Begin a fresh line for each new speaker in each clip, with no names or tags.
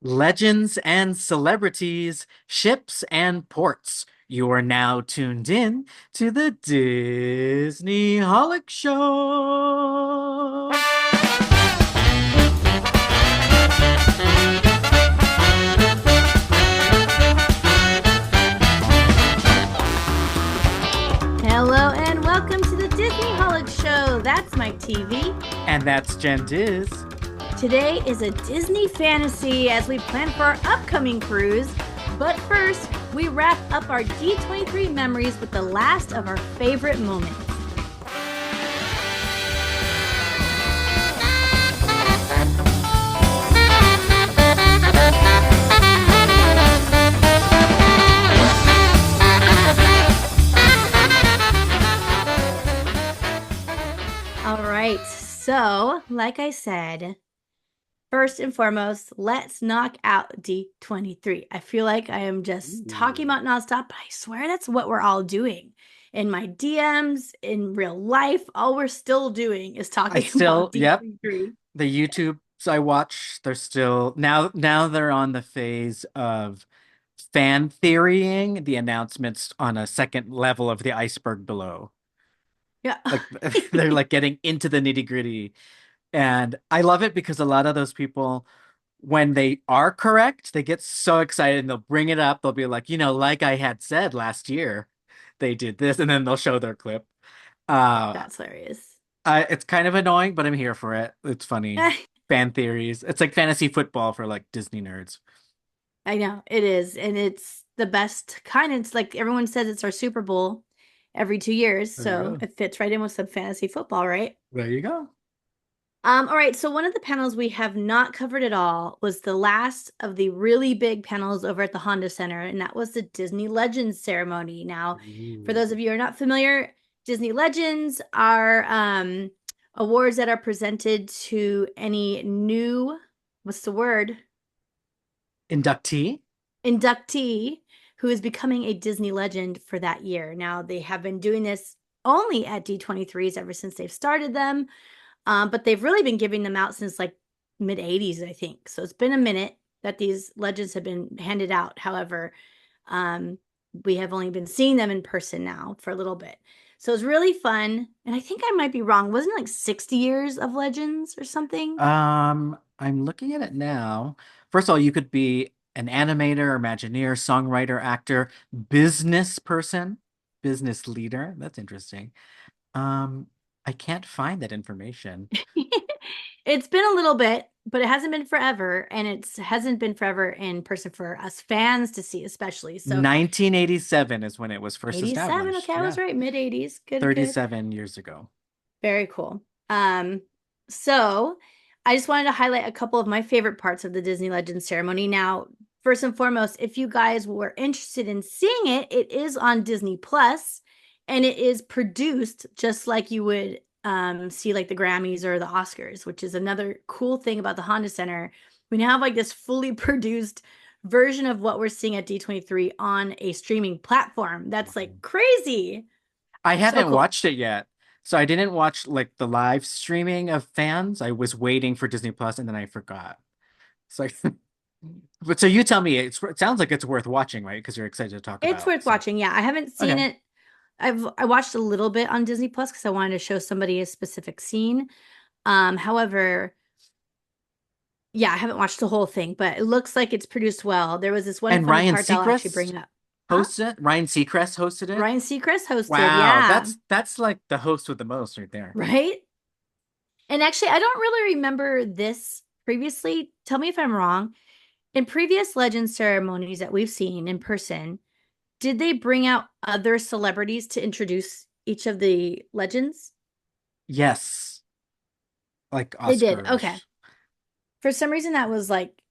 Legends and celebrities, ships and ports. You are now tuned in to the Disney Holic Show.
Hello and welcome to the Disney Holic Show. That's Mike TV.
And that's Jen Diz.
Today is a Disney fantasy as we plan for our upcoming cruise. But first, we wrap up our D23 memories with the last of our favorite moments. All right, so like I said, first and foremost, let's knock out D23. I feel like I am just talking about nonstop, but I swear that's what we're all doing. In my DMs, in real life, all we're still doing is talking about D23.
Yep. The YouTubes I watch, they're still now they're on the phase of fan theorying the announcements on a second level of the iceberg below.
Yeah.
Like they're like getting into the nitty-gritty. And I love it because a lot of those people, when they are correct, they get so excited and they'll bring it up. They'll be like, like I had said last year, they did this, and then they'll show their clip. Uh,
That's hilarious.
it's kind of annoying, but I'm here for it. It's funny. Fan theories. It's like fantasy football for like Disney nerds.
I know it is, and it's the best kind. It's like everyone says it's our Super Bowl every 2 years,
There you
so
go.
it fits right in with some fantasy football, right?
There you go.
All right, so one of the panels we have not covered at all was the last of the really big panels over at the Honda Center, and that was the Disney Legends ceremony. Now, for those of you who are not familiar, Disney Legends are awards that are presented to any new, what's the word?
Inductee.
Inductee who is becoming a Disney legend for that year. Now, they have been doing this only at D23s ever since they've started them. But they've really been giving them out since like mid 80s, I think. So it's been a minute that these legends have been handed out. However, we have only been seeing them in person now for a little bit. So it's really fun. And I think I might be wrong. Wasn't it like 60 years of legends or something?
I'm looking at it now. First of all, you could be an animator, Imagineer, songwriter, actor, business person, business leader. That's interesting. Um, I can't find that information.
It's been a little bit, but it hasn't been forever. And it hasn't been forever in person for us fans to see, especially. So
1987 is when it was first
87.
established.
Okay, I was
Yeah,
right. Mid 80s. Good, good.
37 years ago.
Very cool. So I just wanted to highlight a couple of my favorite parts of the Disney Legends ceremony. Now, first and foremost, if you guys were interested in seeing it, it is on Disney Plus, and it is produced just like you would see like the Grammys or the Oscars, which is another cool thing about the Honda Center. We now have like this fully produced version of what we're seeing at D23 on a streaming platform. That's like crazy.
I
So
haven't
cool.
watched it yet. So I didn't watch like the live streaming of fans. I was waiting for Disney Plus and then I forgot. So but so you tell me it sounds like it's worth watching, right? Because you're excited to talk
It's
about.
worth
So
watching. Yeah, I haven't seen
okay.
it. I watched a little bit on Disney Plus because I wanted to show somebody a specific scene. However, yeah, I haven't watched the whole thing, but it looks like it's produced well. There was this one
And
funny
Ryan
part that I'll actually
Seacrest
bring up. Huh?
hosted it. Ryan Seacrest hosted it.
Ryan Seacrest hosted,
Wow,
yeah,
that's like the host with the most right there.
right? And actually, I don't really remember this previously. Tell me if I'm wrong. In previous Legend ceremonies that we've seen in person, did they bring out other celebrities to introduce each of the legends?
Yes, like
They did. Okay.
Oscars.
For some reason, that was like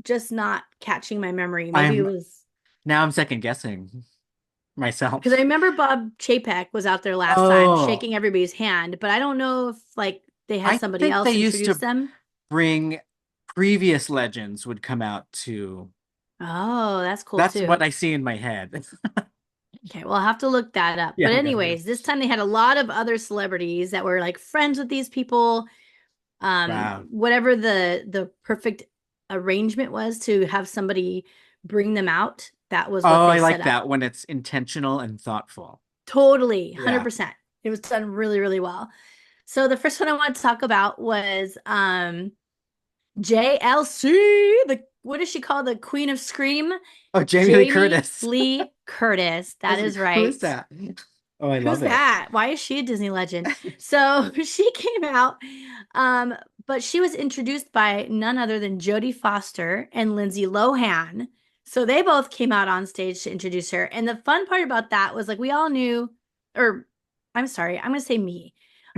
just not catching my memory. Maybe it
I'm
was
Now I'm second guessing
because I
myself.
remember Bob Chapek was out there last time
Oh,
shaking everybody's hand, but I don't know if like they had
I
somebody
think they
else
used
introduce
to
them.
bring previous legends would come out too.
Oh, that's cool
That's what
too.
I see in my head.
Okay, well, I'll have to look that up.
Yeah,
But
I gotta do.
anyways, this time they had a lot of other celebrities that were like friends with these people.
Wow.
Whatever the perfect arrangement was to have somebody bring them out. That was what
Oh,
they
I
set
like
up.
that when it's intentional and thoughtful.
Totally,
Yeah.
100%. It was done really, really well. So the first one I want to talk about was JLC, the what is she called? The Queen of Scream?
Oh, Jamie Lee
Jamie
Curtis.
Lee Curtis. That is
Who is
right.
that? Oh, I
Who's
love it.
that? Why is she a Disney legend? So she came out, um, but she was introduced by none other than Jodie Foster and Lindsay Lohan. So they both came out on stage to introduce her. And the fun part about that was like we all knew, or I'm sorry, I'm gonna say me.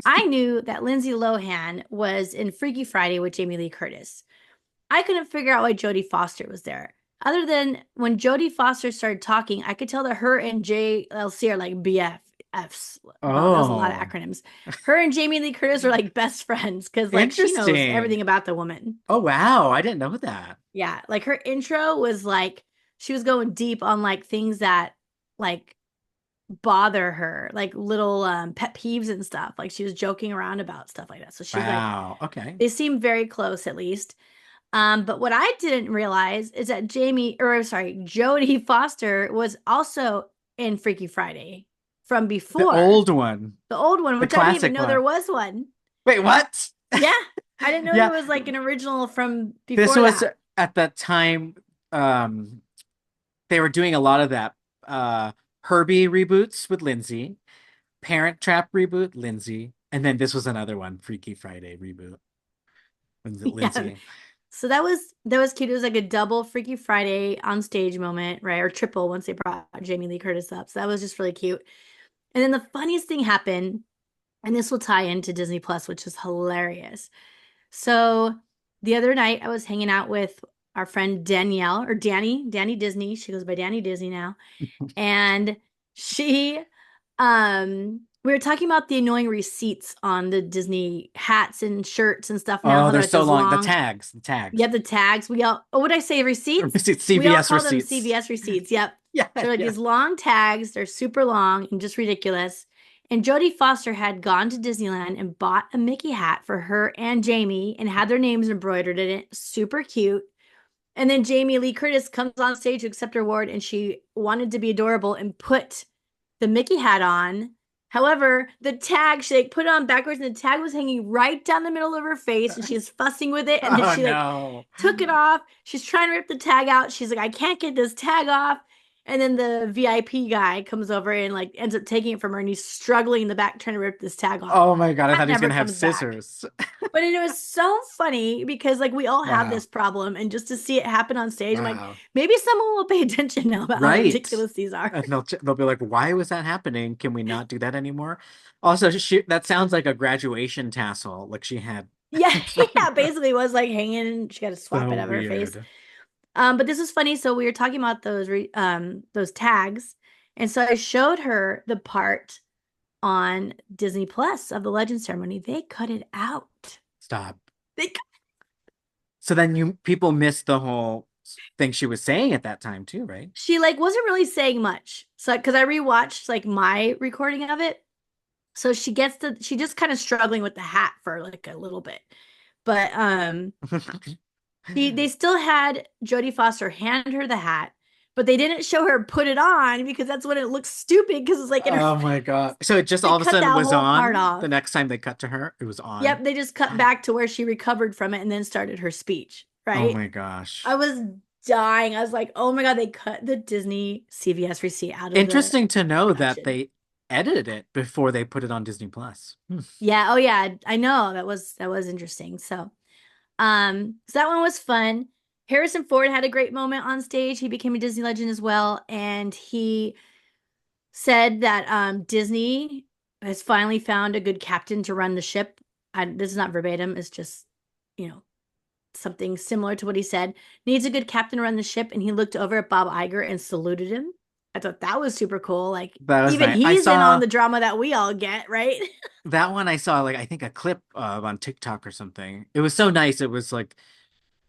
I knew that Lindsay Lohan was in Freaky Friday with Jamie Lee Curtis. I couldn't figure out why Jodie Foster was there. Other than when Jodie Foster started talking, I could tell that her and JLC are like BFFs. Well, that was a lot of
Oh,
acronyms. Her and Jamie Lee Curtis are like best friends because like she knows
interesting.
everything about the woman.
Oh, wow. I didn't know that.
Yeah, like her intro was like she was going deep on like things that like bother her, like little pet peeves and stuff. Like she was joking around about stuff like that. So she's like,
Wow. Okay.
they seem very close at least. But what I didn't realize is that Jodie Foster was also in Freaky Friday from
The
before,
old one,
the old one,
the
which I didn't even
classic
know there
one.
was one.
Wait, what?
Yeah, I didn't know there
Yeah,
was like an original from
this
before
was
that.
at that time, um, they were doing a lot of that. Herbie reboots with Lindsay, Parent Trap reboot, Lindsay, and then this was another one, Freaky Friday reboot with
Yeah.
Lindsay.
So that was cute. It was like a double Freaky Friday on stage moment, right? Or triple once they brought Jamie Lee Curtis up. So that was just really cute. And then the funniest thing happened, and this will tie into Disney Plus, which is hilarious. So the other night I was hanging out with our friend Danielle or Danny Disney. She goes by Danny Disney now. And she we were talking about the annoying receipts on the Disney hats and shirts and stuff now,
Oh,
how they're
they're
like
so
those
long.
long,
The tags.
you have the tags. We all, oh, what did I say? Receipts?
Receipts,
We all
CVS
call them
receipts.
CVS receipts. Yep.
Yeah,
They're like
yeah.
these long tags. They're super long and just ridiculous. And Jodie Foster had gone to Disneyland and bought a Mickey hat for her and Jamie and had their names embroidered in it. Super cute. And then Jamie Lee Curtis comes on stage to accept her award, and she wanted to be adorable and put the Mickey hat on. However, the tag, she like put it on backwards, and the tag was hanging right down the middle of her face, and she was fussing with it. And then
Oh
she like
no.
took it off. She's trying to rip the tag out. She's like, I can't get this tag off. And then the VIP guy comes over and like ends up taking it from her, and he's struggling in the back trying to rip this tag off.
Oh my God, I
That
thought he was
never
gonna have
comes back.
scissors.
But it was so funny because like we all have
Wow.
this problem, and just to see it happen on stage, I'm like,
Wow.
maybe someone will pay attention now about how
Right.
ridiculous these are.
And they'll be like, why was that happening? Can we not do that anymore? Also, that sounds like a graduation tassel. Like she had.
Yeah, yeah, basically it was like hanging. She got to swap
So
it out of her face.
weird.
But this was funny. So we were talking about those tags, and so I showed her the part on Disney Plus of the Legend Ceremony. They cut it out.
Stop.
They
So then people missed the whole thing she was saying at that time too, right?
She like wasn't really saying much. So because I rewatched like my recording of it, so she just kind of struggling with the hat for like a little bit. But they still had Jodie Foster hand her the hat, but they didn't show her put it on because that's when it looks stupid because it's like in her
Oh my God. So it just
they
all of a
cut
sudden
that
was
whole part
on the
off.
next time they cut to her, it was on.
Yep, they just cut back to where she recovered from it and then started her speech,
Oh
right?
my
I
gosh.
was dying. I was like, "Oh my God, they cut the Disney CVS receipt out of the
Interesting to know that
production."
they edited it before they put it on Disney Plus. Hmm.
Yeah, oh yeah, I know. That was interesting. So that one was fun. Harrison Ford had a great moment on stage. He became a Disney legend as well, and he said that Disney has finally found a good captain to run the ship. This is not verbatim, it's just, you know, something similar to what he said. Needs a good captain to run the ship, and he looked over at Bob Iger and saluted him. I thought that was super cool. Like
That was
even
nice. I
he's in on
saw
the drama that we all get, right?
that one. I saw like I think a clip of on TikTok or something. It was so nice. It was like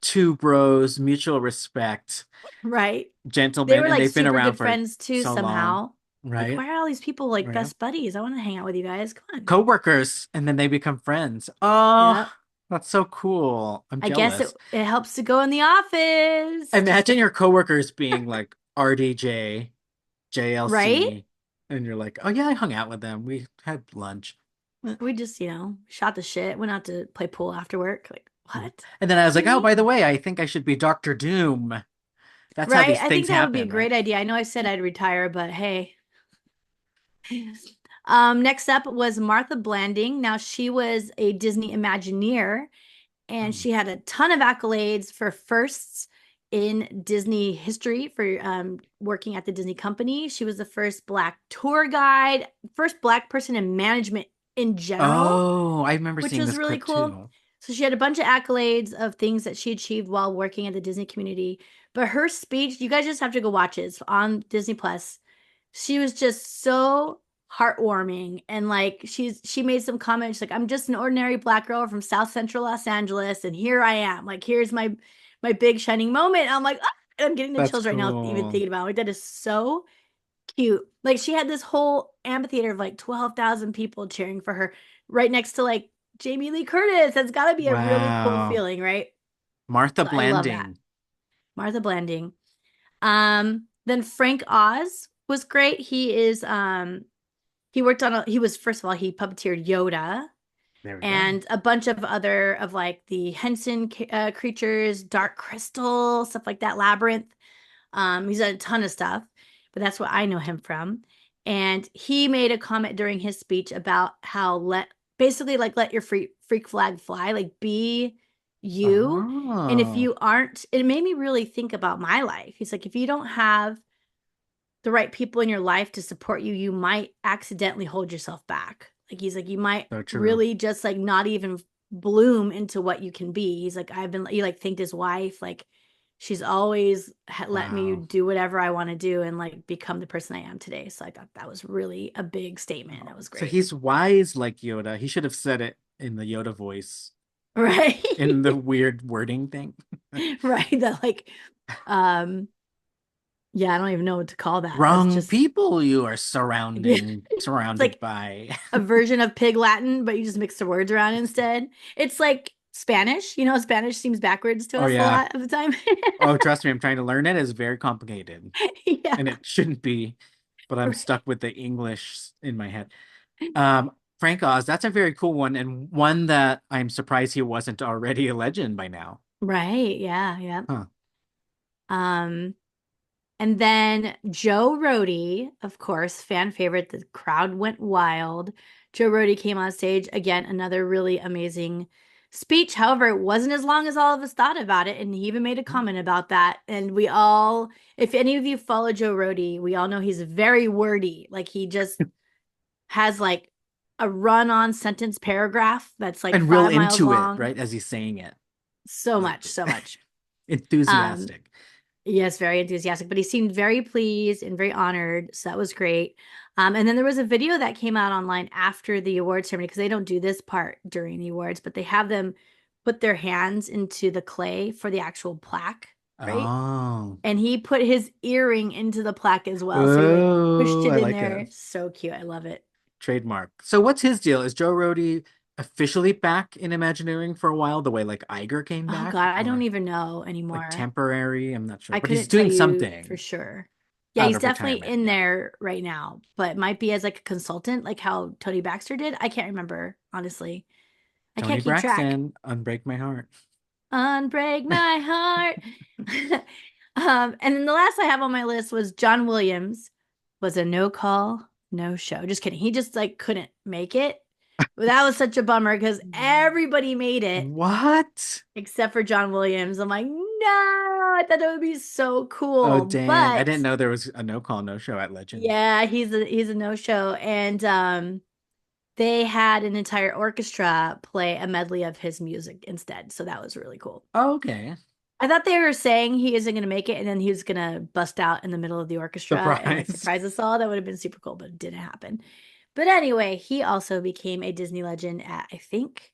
two bros, mutual respect,
Right. They
gentlemen,
were
and
like
they've been
super
around
good
for
friends too
so long,
somehow. Like,
right?
why are all these people like
Right.
best buddies? I want to hang out with you guys. Come on.
Co-workers, and then they become friends. Oh,
Yep.
That's so cool. I'm
I guess it
jealous.
it helps to go in the office. Just
Imagine
kidding.
your coworkers being like RDJ,
Right?
JLC, and you're like, oh yeah, I hung out with them. We had lunch.
We just, shot the shit, went out to play pool after work. Like,
Mhm.
what?
And then I was
What do
like,
you
oh, by the
mean?
way, I think I should be Doctor Doom. That's how
Right?
these
I
things
think that would be a
happen, right?
great idea. I know I said I'd retire, but hey. Next up was Martha Blanding. Now she was a Disney Imagineer and
Hmm.
she had a ton of accolades for firsts in Disney history for working at the Disney company. She was the first Black tour guide, first Black person in management in general,
Oh, I remember
which
seeing
was
this
really
clip
cool.
too.
So she had a bunch of accolades of things that she achieved while working at the Disney community. But her speech, you guys just have to go watch it. It's on Disney Plus. She was just so heartwarming and like she made some comments like I'm just an ordinary black girl from South Central Los Angeles and here I am. Like here's my big shining moment. I'm like, ah! I'm getting the
That's
chills right now even
cool.
thinking about it. Like that is so cute. Like she had this whole amphitheater of like 12,000 people cheering for her right next to like Jamie Lee Curtis. That's got to be a really cool
Wow.
feeling, right?
Martha
So I love that.
Blanding.
Martha Blanding. Then Frank Oz was great. He worked on he was first of all he puppeteered Yoda
There we go.
and a bunch of other of like the Henson creatures, Dark Crystal, stuff like that, Labyrinth. He's done a ton of stuff, but that's what I know him from. And he made a comment during his speech about how basically like let your freak flag fly, like be you. And if
Oh,
you aren't, it made me really think about my life. He's like, if you don't have the right people in your life to support you, you might accidentally hold yourself back. Like he's like, you might
so true.
really just like not even bloom into what you can be. He's like, you like thanked his wife, like she's always let me
Wow.
do whatever I want to do and like become the person I am today. So I thought that was really a big statement. That
Oh,
was
so
great.
he's wise like Yoda. He should have said it in the Yoda voice,
Right.
in the weird wording thing.
Right. That like, um, yeah, I don't even know what to call that. That's
Wrong
just,
people you are
yeah. It's
surrounded
like
by.
a version of Pig Latin, but you just mix the words around instead. It's like Spanish. Spanish seems backwards to
Oh
us a
yeah.
lot of the time.
Oh, trust me, I'm trying to learn it. It's very complicated,
Yeah.
and it shouldn't be, but I'm
Right.
stuck with the English in my head. Frank Oz, that's a very cool one, and one that I'm surprised he wasn't already a legend by now.
Right. Yeah. Yeah.
Huh.
Um, and then Joe Rody, of course, fan favorite. The crowd went wild. Joe Rody came on stage again, another really amazing speech. However, it wasn't as long as all of us thought about it, and he even made a comment about that. And we all, if any of you follow Joe Rody, we all know he's very wordy. Like he just has like a run-on sentence paragraph that's like
And real
5 miles
into it,
long.
right? As he's saying it,
So
like
much, so much. Um,
enthusiastic.
Yes, very enthusiastic, but he seemed very pleased and very honored. So that was great. And then there was a video that came out online after the award ceremony because they don't do this part during the awards, but they have them put their hands into the clay for the actual plaque, right?
Oh,
And he put his earring into the plaque as well. So he like pushed
oh,
it
I
in
like it.
there. So cute. I love it.
Trademark. So what's his deal? Is Joe Rody officially back in Imagineering for a while, the way like Iger came
Oh
back,
God, I don't
or
even know
like
anymore.
temporary? I'm not sure,
I
but he's
couldn't tell
doing
you for
something
sure. Yeah,
out
he's
of
definitely
retirement.
in
Yeah.
there right now, but might be as like a consultant, like how Tony Baxter did. I can't remember, honestly. I
Tony
can't keep track.
Braxton, Unbreak My Heart.
Unbreak my heart. And then the last I have on my list was John Williams was a no call, no show. Just kidding. He just like couldn't make it. But that was such a bummer because everybody made it
What?
except for John Williams. I'm like, no, I thought that would be so
Oh,
cool.
dang. I
But
didn't know there was a no call, no show at Legend.
yeah, he's a no-show. And they had an entire orchestra play a medley of his music instead. So that was really cool.
Oh, okay.
I thought they were saying he isn't going to make it and then he was going to bust out in the middle of the orchestra and like
Surprise.
surprise us all. That would have been super cool, but it didn't happen. But anyway, he also became a Disney legend at, I think,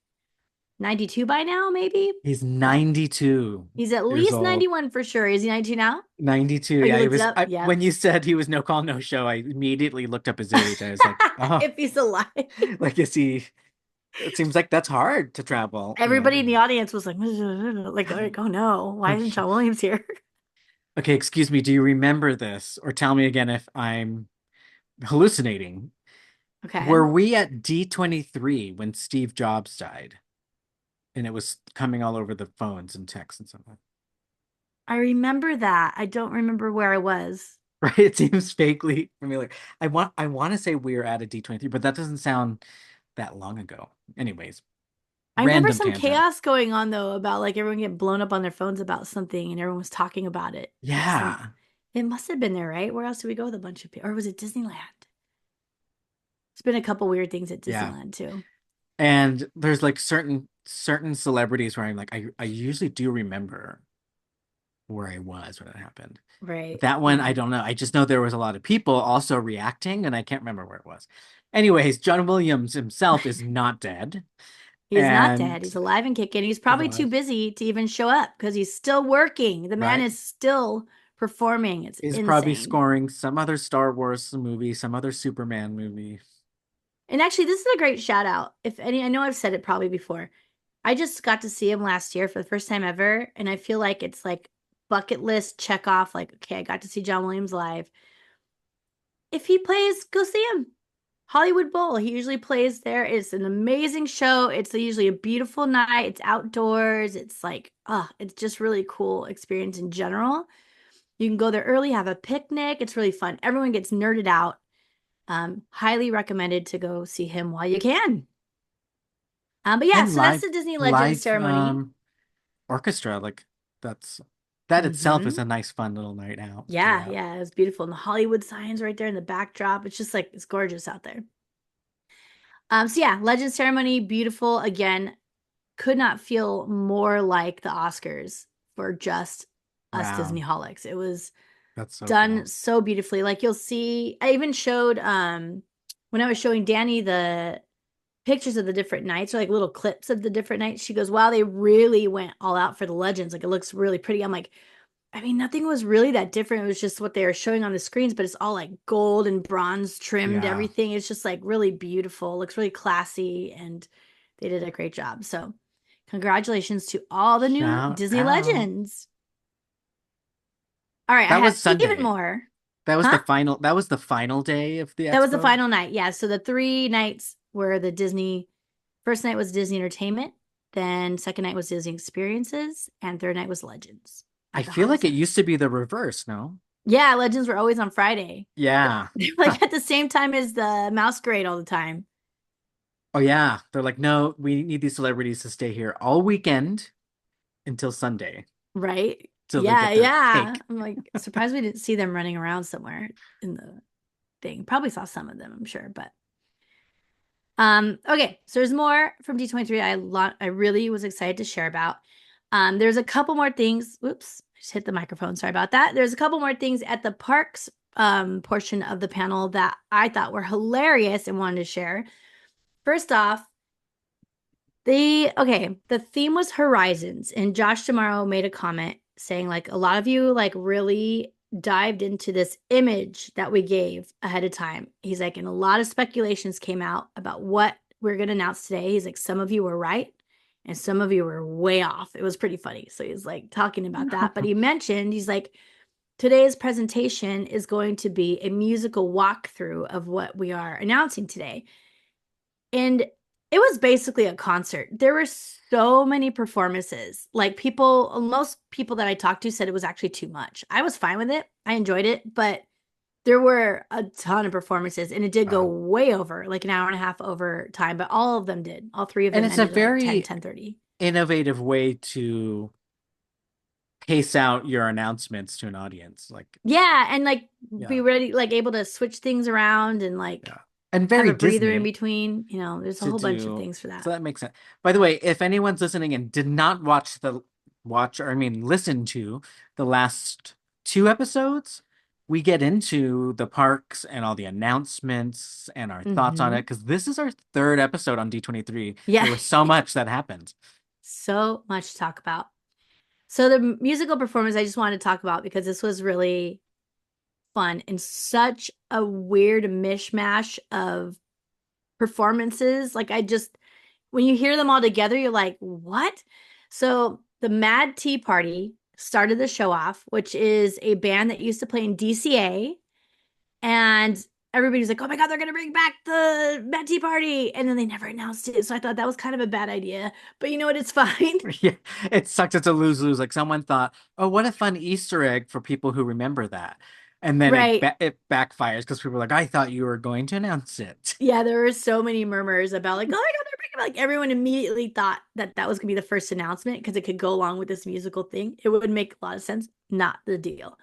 92 by now, maybe.
He's 92
He's at
years
least
old.
91 for sure. Is he 92 now?
92.
Oh, you
Yeah, it
looked it
was
up? Yep.
when you said he was no call, no show, I immediately looked up his age. I was like, oh,
If he's alive.
like is he It seems like that's hard to travel, you
Everybody
know.
in the audience was like, oh no, why isn't John Williams here?
Okay, excuse me, do you remember this? Or tell me again if I'm hallucinating.
Okay.
Were we at D23 when Steve Jobs died? And it was coming all over the phones and texts and stuff.
I remember that. I don't remember where I was.
Right? It seems vaguely familiar. I want to say we were at a D23, but that doesn't sound that long ago. Anyways,
I remember
random
some
tangent.
chaos going on though about like everyone getting blown up on their phones about something and everyone was talking about it at some
Yeah.
it must have been there, right? Where else did we go with a bunch of people? Or was it Disneyland? It's been a couple weird things at
Yeah.
Disneyland too.
And there's like certain celebrities where I'm like, I usually do remember where I was when it happened.
Right.
That one,
Yeah.
I don't know. I just know there was a lot of people also reacting, and I can't remember where it was. Anyways, John Williams himself is not dead,
He's not dead.
and
He's alive and kicking. He's
he's
probably too
alive,
busy to even show up because he's still working. The man
right?
is still performing. It's
He's probably
insane.
scoring some other Star Wars movie, some other Superman movie.
And actually, this is a great shout out. If any, I know I've said it probably before. I just got to see him last year for the first time ever, and I feel like it's like bucket list check off. Like, okay, I got to see John Williams live. If he plays, go see him. Hollywood Bowl. He usually plays there. It's an amazing show. It's usually a beautiful night. It's outdoors. It's like, it's just really cool experience in general. You can go there early, have a picnic. It's really fun. Everyone gets nerded out. Highly recommended to go see him while you can. But yeah,
And
so that's
live
the Disney Legends
live
ceremony.
orchestra, like that's that itself is
Hmm.
a nice fun little night out to go
Yeah,
out.
yeah, it was beautiful. And the Hollywood signs right there in the backdrop. It's just like it's gorgeous out there. So yeah, Legend ceremony, beautiful. Again, could not feel more like the Oscars for just us
Wow,
Disney holics. It was
that's so
done
cool.
so beautifully. Like you'll see, I even showed when I was showing Danny the pictures of the different nights or like little clips of the different nights. She goes, wow, they really went all out for the legends. Like it looks really pretty. I'm like, I mean, nothing was really that different. It was just what they were showing on the screens, but it's all like gold and bronze trimmed
Yeah.
everything. It's just like really beautiful. Looks really classy and they did a great job. So, congratulations to all the new
Shout
Disney
out.
legends. All right, I
That
have
was
even
Sunday.
more.
That was the
Huh?
final that was the final day of the
That was the
expo.
final night. Yeah. So the 3 nights were the Disney. First night was Disney Entertainment. Then second night was Disney Experiences, and third night was Legends
I
at the
feel
Holly
like it
Center.
used to be the reverse, no?
Yeah, Legends were always on Friday.
Yeah.
They're
Huh.
like at the same time as the Masquerade all the time,
Oh yeah. They're like, no, we need these celebrities to stay here all weekend until Sunday
right?
till they
Yeah,
get their
yeah.
cake.
I'm like surprised we didn't see them running around somewhere in the thing. Probably saw some of them, I'm sure, but okay, so there's more from D23 I really was excited to share about. There's a couple more things. Whoops, I just hit the microphone. Sorry about that. There's a couple more things at the parks portion of the panel that I thought were hilarious and wanted to share. First off, the theme was horizons, and Josh Tomorrow made a comment saying like a lot of you like really dived into this image that we gave ahead of time. He's like, and a lot of speculations came out about what we're gonna announce today. He's like, some of you were right, and some of you were way off. It was pretty funny. So he's like talking about that, but he mentioned he's like, today's presentation is going to be a musical walkthrough of what we are announcing today. And it was basically a concert. There were so many performances. Like most people that I talked to said it was actually too much. I was fine with it. I enjoyed it, but there were a ton of performances and it did go
Wow.
way over, like an hour and a half over time, but all of them did. All three of
And
them
it's a
ended at like
very
10:30.
innovative way to pace out your announcements to an audience. Like,
Yeah, and like be
yeah,
ready, like able to switch things around and like
yeah. And
have
very
a breather in
Disney
between. There's a
to
whole bunch of
do.
things for that.
So that makes sense. By the way, if anyone's listening and did not watch or I mean listen to the last two episodes, we get into the parks and all the announcements and our thoughts on it
Hmm.
because this is our third episode on D23.
Yeah.
There was so much that happened.
So much to talk about. So the musical performance I just wanted to talk about because this was really fun and such a weird mishmash of performances. Like when you hear them all together, you're like, what? So the Mad Tea Party started the show off, which is a band that used to play in DCA. And everybody's like, oh my God, they're going to bring back the Mad Tea Party. And then they never announced it. So I thought that was kind of a bad idea. But you know what? It's fine.
Yeah, it sucks. It's a lose-lose. Like someone thought, oh, what a fun Easter egg for people who remember that. And then
Right.
it backfires because people are like, I thought you were going to announce it.
Yeah, there were so many murmurs about like, oh my God, they're bringing like everyone immediately thought that that was gonna be the first announcement because it could go along with this musical thing. It would make a lot of sense. Not the deal.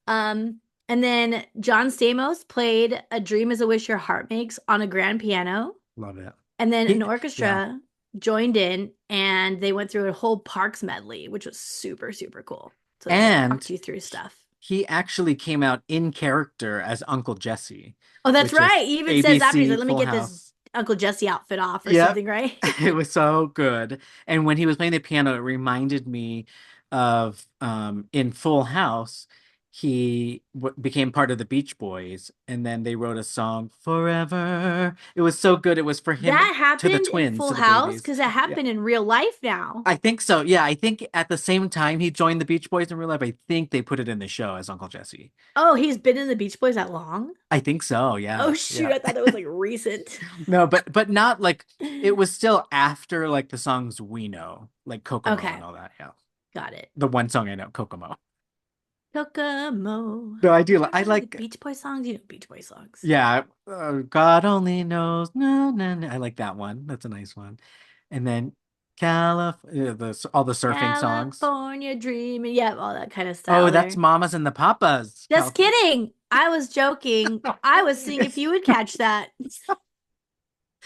Um, and then John Stamos played "A Dream Is a Wish Your Heart Makes" on a grand piano,
Love it.
and then an
He, yeah.
orchestra joined in, and they went through a whole Parks medley, which was super super cool. So they like
And
walked you through stuff.
he actually came out in character as Uncle Jesse,
Oh, that's
which is
right. He even says after he's
ABC
like, "Let me
Full
get this
House.
Uncle Jesse outfit off" or
Yep.
something, right?
It was so good. And when he was playing the piano, it reminded me of in Full House, he became part of the Beach Boys, and then they wrote a song Forever. It was so good. It was for him
That
to the
happened in
twins,
Full
to the
House
babies.
because that
Yeah.
happened in real life now.
I think so. Yeah, I think at the same time he joined the Beach Boys in real life, I think they put it in the show as Uncle Jesse.
Oh, he's been in the Beach Boys that long?
I think so.
Oh
Yeah.
shoot,
Yeah.
I thought that was like recent.
No, but not like it was still after like the songs we know, like Kokomo
Okay,
and all that. Yeah.
got it.
The one song I know, Kokomo.
Kokomo.
No, I
You
do.
ever
I
heard of the
like,
Beach Boy songs? You know Beach Boy songs.
yeah, God only knows. No, no, no. I like that one. That's a nice one. And then all the surfing songs.
California Dreaming. Yeah, all that kind of
Oh,
style
that's
there.
Mamas and the Papas.
Just kidding. I was joking. I was seeing if
It's-
you would catch that.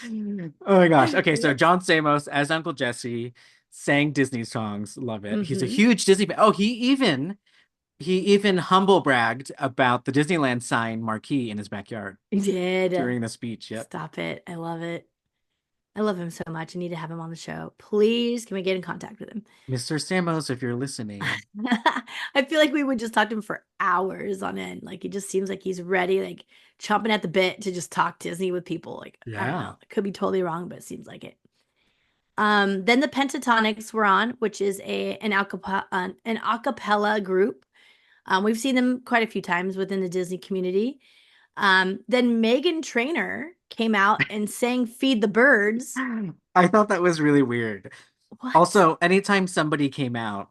Oh my gosh. Okay, so
Yes.
John Stamos as Uncle Jesse sang Disney songs. Love it. He's a
Mm-hmm.
huge Disney fan. Oh, he even humble bragged about the Disneyland sign marquee in his backyard
He did.
during the speech. Yep.
Stop it. I love it. I love him so much. I need to have him on the show. Please, can we get in contact with him?
Mr. Stamos, if you're listening.
I feel like we would just talk to him for hours on end. Like, it just seems like he's ready, like chomping at the bit to just talk Disney with people. Like, I don't
Yeah.
know. It could be totally wrong, but it seems like it. Then the Pentatonics were on, which is an a cappella group. We've seen them quite a few times within the Disney community. Then Megan Trainor came out and sang "Feed the Birds."
I thought that was really weird.
What?
Also, anytime somebody came out,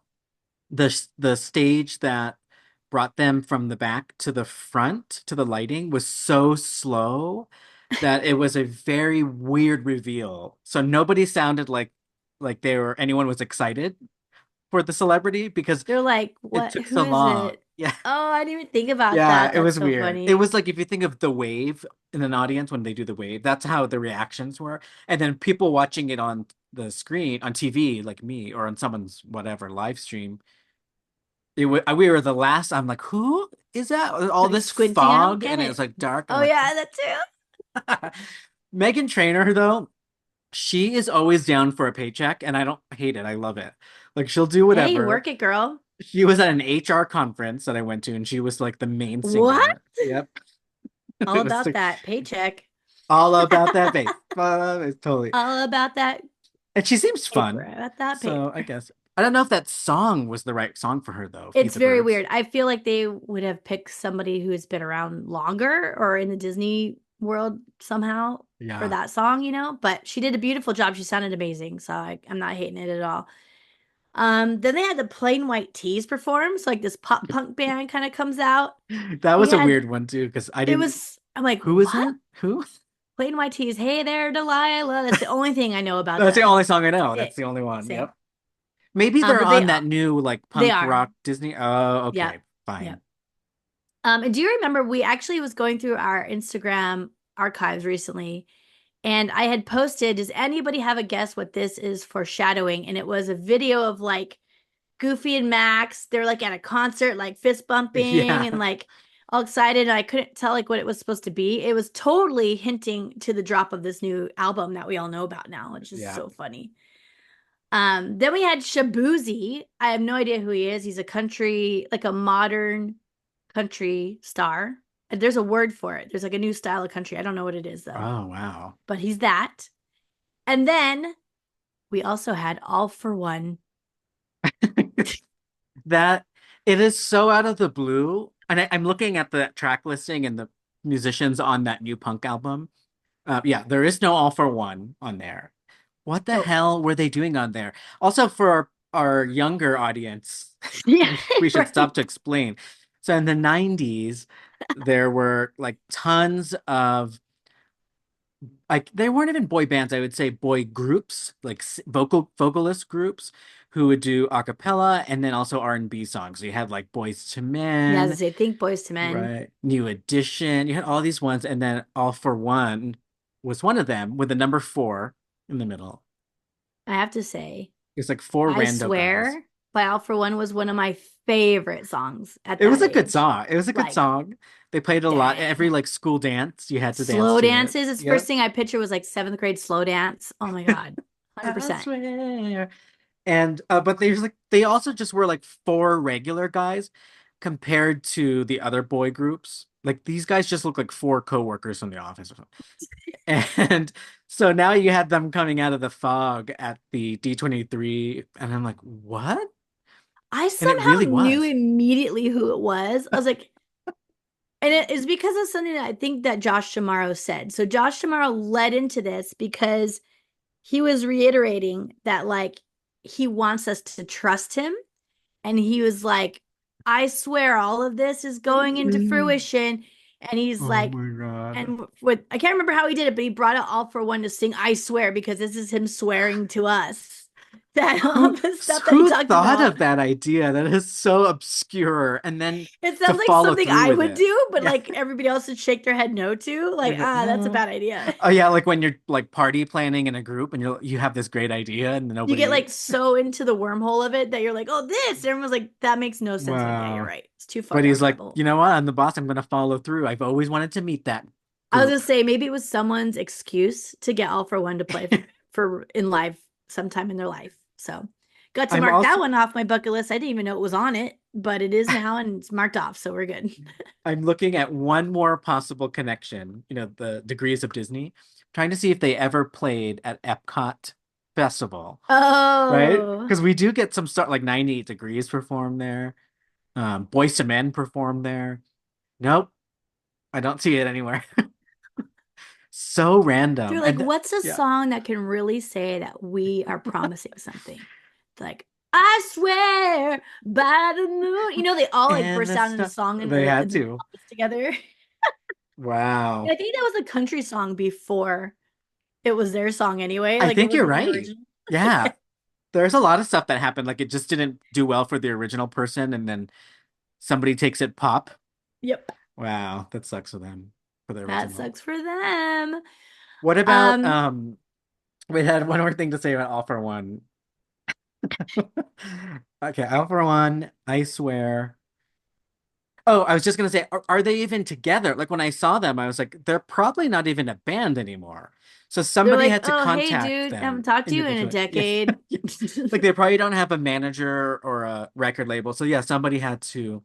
the stage that brought them from the back to the front to the lighting was so slow that it was a very weird reveal. So nobody sounded like they were anyone was excited for the celebrity because
They're like,
it
"What?
took
Who
so
is
long.
it?"
Yeah.
Oh, I didn't even think about
Yeah,
that.
it
That's
was
so
weird. It
funny.
was like if you think of the wave in an audience when they do the wave, that's how the reactions were. And then people watching it on the screen on TV, like me, or on someone's whatever live stream, we were the last. I'm like, who is that? All
Like
this
squinting. I don't
fog,
get
and it was
it.
like dark. I'm
Oh
like,
yeah, that too.
Megan Trainor though, she is always down for a paycheck, and I don't hate it. I love it. Like she'll do
Hey,
whatever.
work it, girl.
She was at an HR conference that I went to, and she was like the main
What?
singer. Yep.
All
It was
about
like,
that paycheck.
all about that bass. It's totally.
All about that
And she seems
paper.
fun.
About that
So
paper.
I guess I don't know if that song was the right song for her though. Feed
It's
the
very
Birds.
weird. I feel like they would have picked somebody who's been around longer or in the Disney world somehow for
Yeah.
that song, you know? But she did a beautiful job. She sounded amazing. So I'm not hating it at all. Then they had the Plain White Tees perform. So like this pop punk band kind of comes out.
That
We
was a
had
weird one too, because I
it
didn't.
was I'm like,
Who is
what?
that? Who?
Plain White Tees. Hey there, Delilah. That's the only thing I know about
That's the
them.
only song I know.
That's
That's
it.
the only one.
Same.
Yep. Maybe they're
But
on that new like
they
punk
are.
rock Disney. Oh,
Yeah.
okay.
Yeah.
Fine.
And do you remember we actually was going through our Instagram archives recently and I had posted, does anybody have a guess what this is foreshadowing? And it was a video of like Goofy and Max. They're like at a concert, like fist bumping
Yeah.
and like all excited. And I couldn't tell like what it was supposed to be. It was totally hinting to the drop of this new album that we all know about now, which is
Yeah.
so funny. Then we had Shabuzi. I have no idea who he is. He's a country, like a modern country star. There's a word for it. There's like a new style of country. I don't know what it is though,
Oh, wow.
but he's that. And then we also had All for One.
That it is so out of the blue. And I'm looking at the track listing and the musicians on that new punk album. Yeah, there is no All for One on there. What the
Nope.
hell were they doing on there? Also, for our younger audience,
Yeah,
we should stop
right.
to explain. So in the 90s, there were like tons of like they weren't even boy bands, I would say boy groups, like vocalist groups who would do a cappella and then also R&B songs. So you had like Boys to
Yeah, as I
Men,
say, think Boys to Men.
right? New Edition. You had all these ones, and then All for One was one of them with the number four in the middle.
I have to say,
It's like four
I
rando guys.
Swear by All for One was one of my favorite songs at
It was
that
a good
age.
song. It was a good
Like,
song. They played a lot. Every
dang.
like school dance, you had to dance
Slow
to it.
dances. It's first
Yep.
thing I picture was like seventh grade slow dance. Oh my God.
I
100%.
swear. And but there's like they also just were like four regular guys compared to the other boy groups. Like these guys just look like four coworkers from the office or something. And so now you had them coming out of the fog at the D23, and I'm like, what?
I
And it really
somehow knew
was.
immediately who it was. I was like, and it is because of something that I think that Josh Chamorro said. So Josh Chamorro led into this because he was reiterating that like he wants us to trust him. And he was like, I swear all of this is going into fruition. And he's
Oh
like,
my God.
and with I can't remember how he did it, but he brought it All for One to sing I swear because this is him swearing to us that all
Who
the stuff that he
who
talked
thought
about.
of that idea? That is so obscure. And then
It
to
sounds like
follow
something
through
I
with
would
it.
do, but
Yeah.
like everybody else would shake their head no to. Like,
You're like,
that's a
no.
bad idea.
Oh yeah, like when you're like party planning in a group and you have this great idea and
You get
nobody
like so into the wormhole of it that you're like, oh, this. And everyone's like, that makes no sense. I'm like, yeah, you're
wow.
right. It's too far
But
down
he's
the
like,
rabbit hole.
you know what? I'm the boss. I'm gonna follow through. I've always wanted to meet that
I was gonna
group.
say maybe it was someone's excuse to get All for One to play for in live sometime in their life. So got to
I'm
mark that
also
one off my bucket list. I didn't even know it was on it, but it is now and it's marked off, so we're good.
I'm looking at one more possible connection, the degrees of Disney, trying to see if they ever played at Epcot Festival, right?
Oh,
Because we do get some stuff like 98 Degrees perform there. Boyz II Men perform there. Nope, I don't see it anywhere. So
they're
random.
like,
And
what's a
yeah.
song that can really say that we are promising something? Like, I swear by the moon. They all like
And
burst
the
out into
stuff
song
they had
in the
to.
office together. And
Wow.
I think that was a country song before it was their song anyway.
I
Like it
think you're
wasn't the
right.
original.
Yeah. There's a lot of stuff that happened. Like it just didn't do well for the original person, and then somebody takes it pop.
Yep.
Wow, that sucks for them for the
That
original.
sucks for them.
What about
Um,
we had one more thing to say about All for One. Okay, All for One, I swear. Oh, I was just gonna say, are they even together? Like when I saw them, I was like, they're probably not even a band anymore. So
they're
somebody
like,
had to
"Oh, hey,
contact
dude, haven't
them
talked to you in a
individually. Yeah.
decade."
Yeah. Like they probably don't have a manager or a record label. So yeah, somebody had to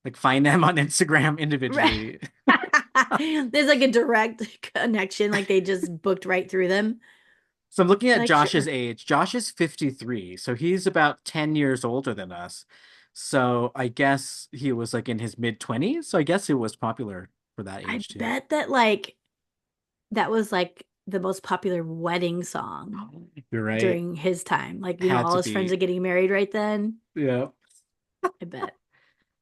like find them on Instagram
Right.
individually.
There's like a direct connection, like they just booked right through them.
So I'm looking at
Like,
Josh's
sure.
age. Josh is 53, so he's about 10 years older than us. So I guess he was like in his mid 20s. So I guess it was popular for that
I
age too.
bet that like that was like the most popular wedding song
You're right.
during his time. Like,
Had
all
to
his friends
be.
are getting married right then.
Yeah.
I bet.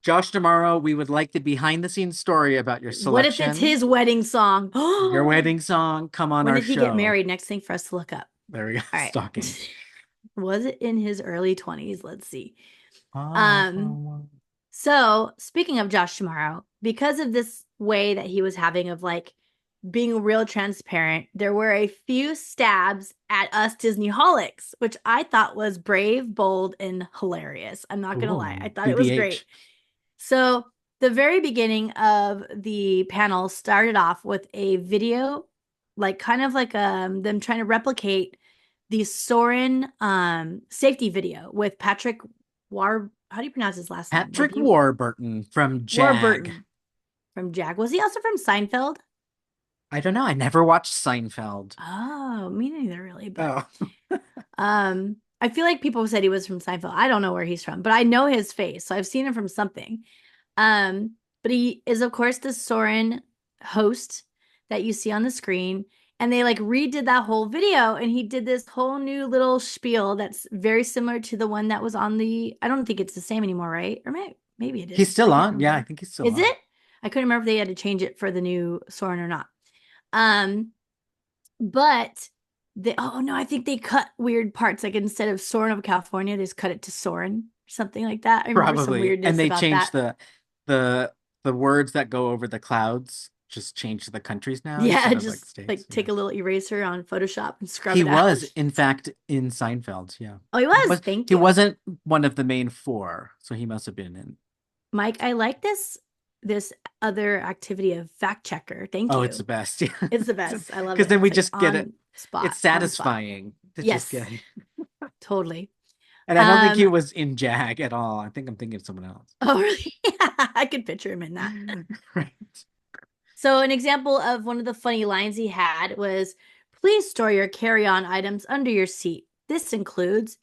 Josh, tomorrow we would like the behind the scenes story about your
What if it's
selection,
his wedding song?
your wedding song. Come on
When
our
did he get
show.
married? Next thing for us to look up.
There we go.
All right.
Stalking.
Was it in his early 20s? Let's see.
All for
Um,
one.
so speaking of Josh Tomorrow, because of this way that he was having of like being real transparent, there were a few stabs at us Disney holics, which I thought was brave, bold, and hilarious. I'm not gonna lie. I
Ooh,
thought it was great.
BBH.
So the very beginning of the panel started off with a video, like kind of like them trying to replicate the Soren safety video with Patrick War. How do you pronounce his last name? Like
Patrick
you
Warburton from Jag.
Warburton from Jag. Was he also from Seinfeld?
I don't know. I never watched Seinfeld.
Oh, me neither really, but
Oh,
I feel like people said he was from Seinfeld. I don't know where he's from, but I know his face, so I've seen him from something. Um, but he is, of course, the Soren host that you see on the screen. And they like redid that whole video, and he did this whole new little spiel that's very similar to the one that was on the. I don't think it's the same anymore, right? Or maybe it
he's
is. I
still
can't
on. Yeah, I
remember.
think he's still
Is
on.
it? I couldn't remember if they had to change it for the new Soren or not. Um, but oh no, I think they cut weird parts. Like instead of Soren of California, they just cut it to Soren, something like that. I remember some
Probably. And
weirdness
they
about
changed
that.
the the words that go over the clouds just changed to the countries now
Yeah,
instead of like
just
states.
like
Yeah.
take a little eraser on Photoshop and scrub
He
it out.
was, in fact, in Seinfeld. Yeah.
Oh, he
He
was.
was
Thank
he
you.
wasn't one of the main four, so he must have been in.
Mike, I like this other activity of fact checker. Thank
Oh, it's the
you.
best. Yeah.
It's the best. I love
Because
it.
then we
It's like
just get it.
on spot,
It's
on spot.
satisfying to just
Yes,
get it.
totally.
And I don't think he
Um,
was in Jag at all. I think I'm thinking of someone else.
oh really? I could picture him in that.
Right.
So an example of one of the funny lines he had was, please store your carry-on items under your seat. This includes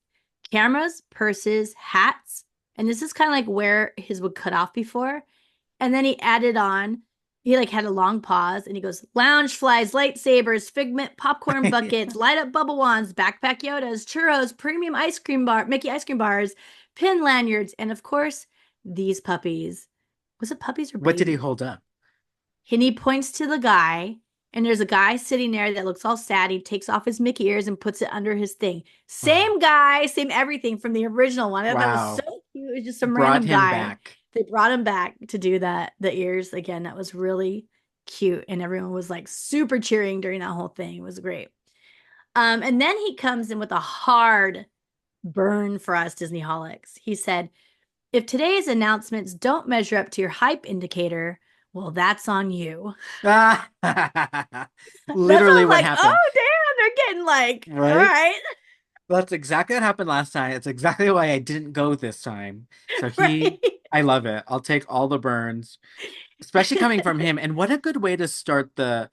cameras, purses, hats, and this is kind of like where his would cut off before. And then he added on, he like had a long pause and he goes, lounge flies, lightsabers, figment, popcorn buckets, light up bubble wands, backpack Yodas, churros, premium ice cream bar, Mickey ice cream bars, pin lanyards, and of course, these puppies. Was it puppies or
What did he
babies?
hold up?
And he points to the guy, and there's a guy sitting there that looks all sad. He takes off his Mickey ears and puts it under his thing.
Wow.
Same guy, same everything from the original one. I thought that was so
Wow.
cute. It was just some
Brought
random
him
guy.
back.
They brought him back to do that, the ears again. That was really cute. And everyone was like super cheering during that whole thing. It was great. And then he comes in with a hard burn for us Disney holics. He said, if today's announcements don't measure up to your hype indicator, well, that's on you.
Ah!
That's what
Literally
I'm
what
like,
happened,
oh damn, they're getting like, all
right?
right,
That's exactly what happened last time. It's exactly why I didn't go this time. So
right.
I love it. I'll take all the burns, especially coming from him. And what a good way to start the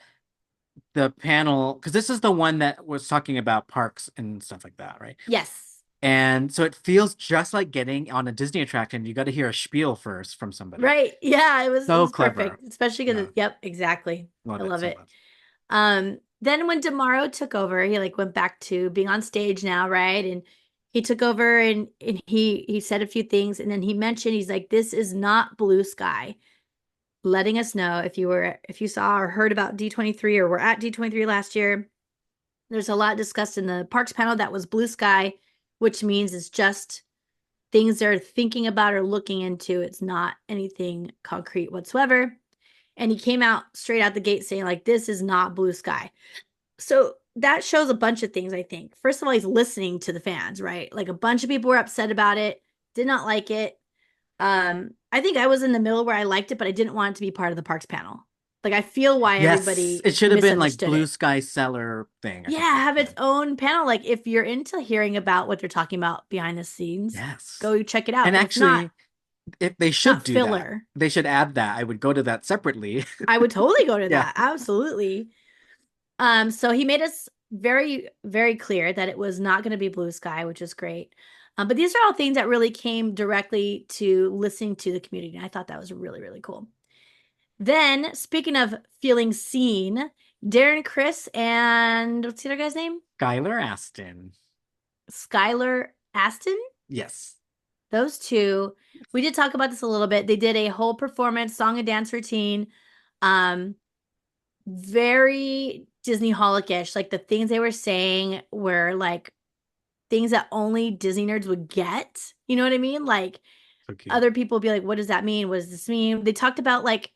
panel, because this is the one that was talking about parks and stuff like that, right?
Yes.
And so it feels just like getting on a Disney attraction. You got to hear a spiel first from somebody.
Right. Yeah, it
So
was
clever.
perfect. Especially
Yeah,
because yep, exactly. I
love it
love
so
it.
much.
Then when Demaro took over, he like went back to being on stage now, right? And he took over and he said a few things and then he mentioned he's like, this is not blue sky. Letting us know if you saw or heard about D23 or were at D23 last year. There's a lot discussed in the parks panel that was blue sky, which means it's just things they're thinking about or looking into. It's not anything concrete whatsoever. And he came out straight out the gate saying, like, this is not blue sky. So that shows a bunch of things, I think. First of all, he's listening to the fans, right? Like a bunch of people were upset about it, did not like it. I think I was in the middle where I liked it, but I didn't want it to be part of the parks panel. Like I feel why
Yes,
everybody
it should have been like
misunderstood
Blue
it.
Sky Cellar thing or
Yeah,
something.
have
Yeah.
its own panel. Like if you're into hearing about what they're talking about behind the scenes,
Yes.
go check it out.
And
But
actually, if they
it's
should
not
do that.
filler.
They should add that. I would go to that separately.
I would totally go to
Yeah.
that. Absolutely. So he made us very, very clear that it was not going to be blue sky, which is great. But these are all things that really came directly to listening to the community. And I thought that was really, really cool. Then, speaking of feeling seen, Darren, Chris, and what's the other guy's name?
Skylar Aston.
Skylar Aston.
Yes.
Those two. We did talk about this a little bit. They did a whole performance, song and dance routine. Um, very Disney holic-ish. Like the things they were saying were like things that only Disney nerds would get. You know what I mean? Like
So cute.
other people would be like, what does that mean? What does this mean? They talked about like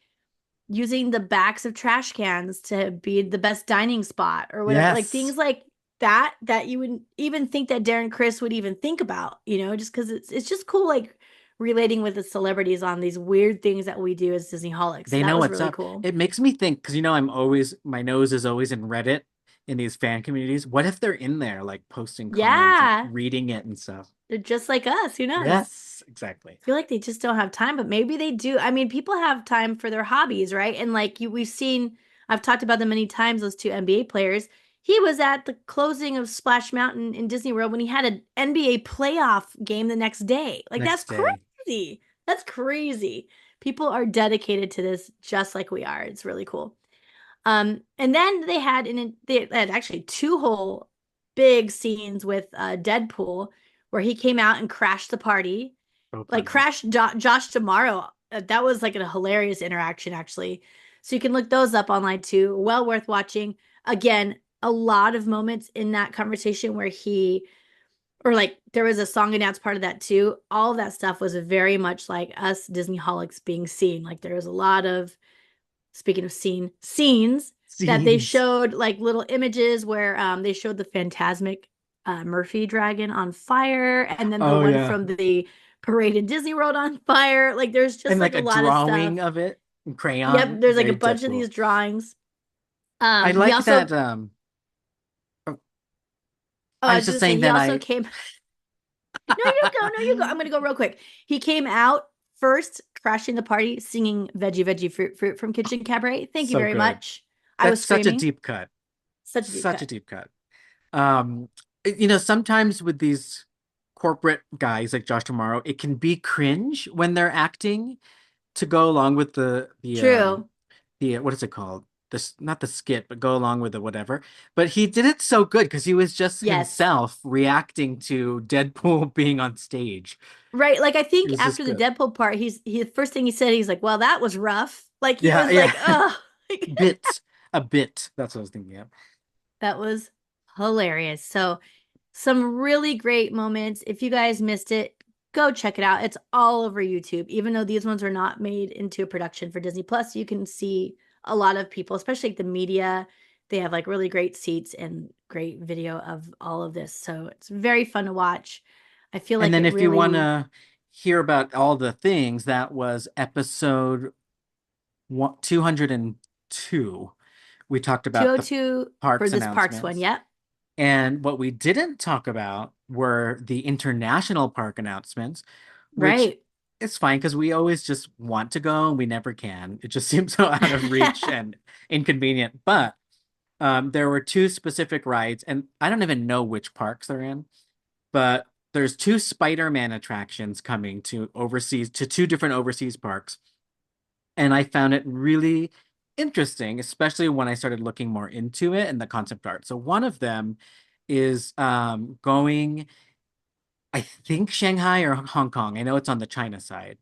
using the backs of trash cans to be the best dining spot or whatever. Like
Yes.
things like that you wouldn't even think that Darren Chris would even think about, just because it's just cool like relating with the celebrities on these weird things that we do as Disney holics. So
They
that
know
was
what's
really
up.
cool.
It makes me think, because I'm always, my nose is always in Reddit in these fan communities. What if they're in there, like posting comments and
Yeah.
reading it and stuff?
They're just like us. Who knows?
Yes, exactly.
Feel like they just don't have time, but maybe they do. I mean, people have time for their hobbies, right? And like we've seen I've talked about them many times, those two NBA players. He was at the closing of Splash Mountain in Disney World when he had an NBA playoff game the next day. Like, that's
Next day.
crazy. That's crazy. People are dedicated to this just like we are. It's really cool. And then they had actually two whole big scenes with Deadpool where he came out and crashed the party,
So
like
funny.
Josh Tomorrow. That was like a hilarious interaction, actually. So you can look those up online too. Well worth watching. Again, a lot of moments in that conversation where or like there was a song and dance part of that too. All of that stuff was very much like us Disney holics being seen. Like there was a lot of, speaking of scenes that they
Scenes.
showed like little images where they showed the phantasmic Murphy dragon on fire, and then the
Oh
one
yeah.
from the parade in Disney World on fire. Like there's just
And
like
like
a
a
lot of stuff.
drawing of it in
Yep,
crayon.
there's like a
Very
bunch of
Deadpool.
these drawings.
I
He
like
also,
that oh,
oh,
I
I
was
was
just
gonna say
saying
he
that
also
I
came. No, you go. No, you go. I'm gonna go real quick. He came out first, crashing the party, singing "Veggie Veggie Fruit Fruit" from Kitchen Cabaret. Thank you
so
very
good.
much. I was
That's such a
screaming.
deep cut.
Such a deep
Such a
cut.
deep cut. Sometimes with these corporate guys like Josh Tomorrow, it can be cringe when they're acting to go along with
True.
the what is it called? This not the skit, but go along with the whatever. But he did it so good because he was just
Yes.
himself reacting to Deadpool being on stage.
Right. Like I
It
think
was just
after the
good.
Deadpool part, the first thing he said, he's like, "Well, that was rough." Like he
Yeah,
was
yeah.
like, "Oh."
Bit. A bit. That's what I was thinking of.
That was hilarious. So, some really great moments. If you guys missed it, go check it out. It's all over YouTube. Even though these ones are not made into a production for Disney Plus, you can see a lot of people, especially like the media. They have like really great seats and great video of all of this. So, it's very fun to watch. I feel
And
like
then
it
if you want
really
to hear about all the things, that was episode 202. We talked about the
202 for
parks
this parks one.
announcements.
Yep.
And what we didn't talk about were the international park announcements, which
Right.
is fine because we always just want to go and we never can. It just seems so out of reach and inconvenient. But there were two specific rides, and I don't even know which parks they're in, but there's two Spider-Man attractions coming to two different overseas parks. And I found it really interesting, especially when I started looking more into it and the concept art. So one of them is going, I think Shanghai or Hong Kong. I know it's on the China side.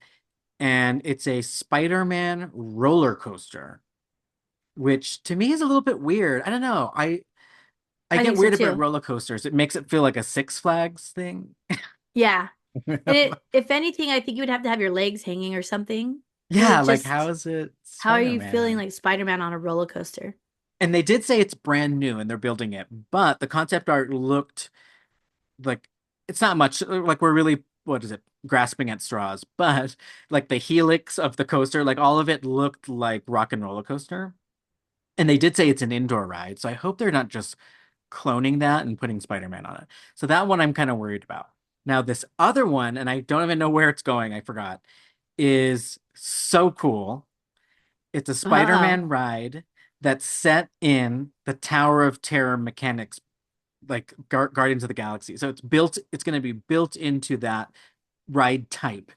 And it's a Spider-Man roller coaster, which to me is a little bit weird. I don't know. I
I
get
think so
weird about
too.
roller coasters. It makes it feel like a Six Flags thing.
Yeah. And if anything, I think you would have to have your legs hanging or something because
Yeah,
it
like how
just,
is it
how are you feeling
Spider-Man?
like Spider-Man on a roller coaster?
And they did say it's brand new and they're building it, but the concept art looked like it's not much like we're really what is it grasping at straws, but like the helix of the coaster, like all of it looked like Rock and Roller Coaster. And they did say it's an indoor ride, so I hope they're not just cloning that and putting Spider-Man on it. So that one I'm kind of worried about. Now this other one, and I don't even know where it's going, I forgot, is so cool. It's a
Uh-oh.
Spider-Man ride that's set in the Tower of Terror mechanics, like Guardians of the Galaxy. So it's going to be built into that ride type.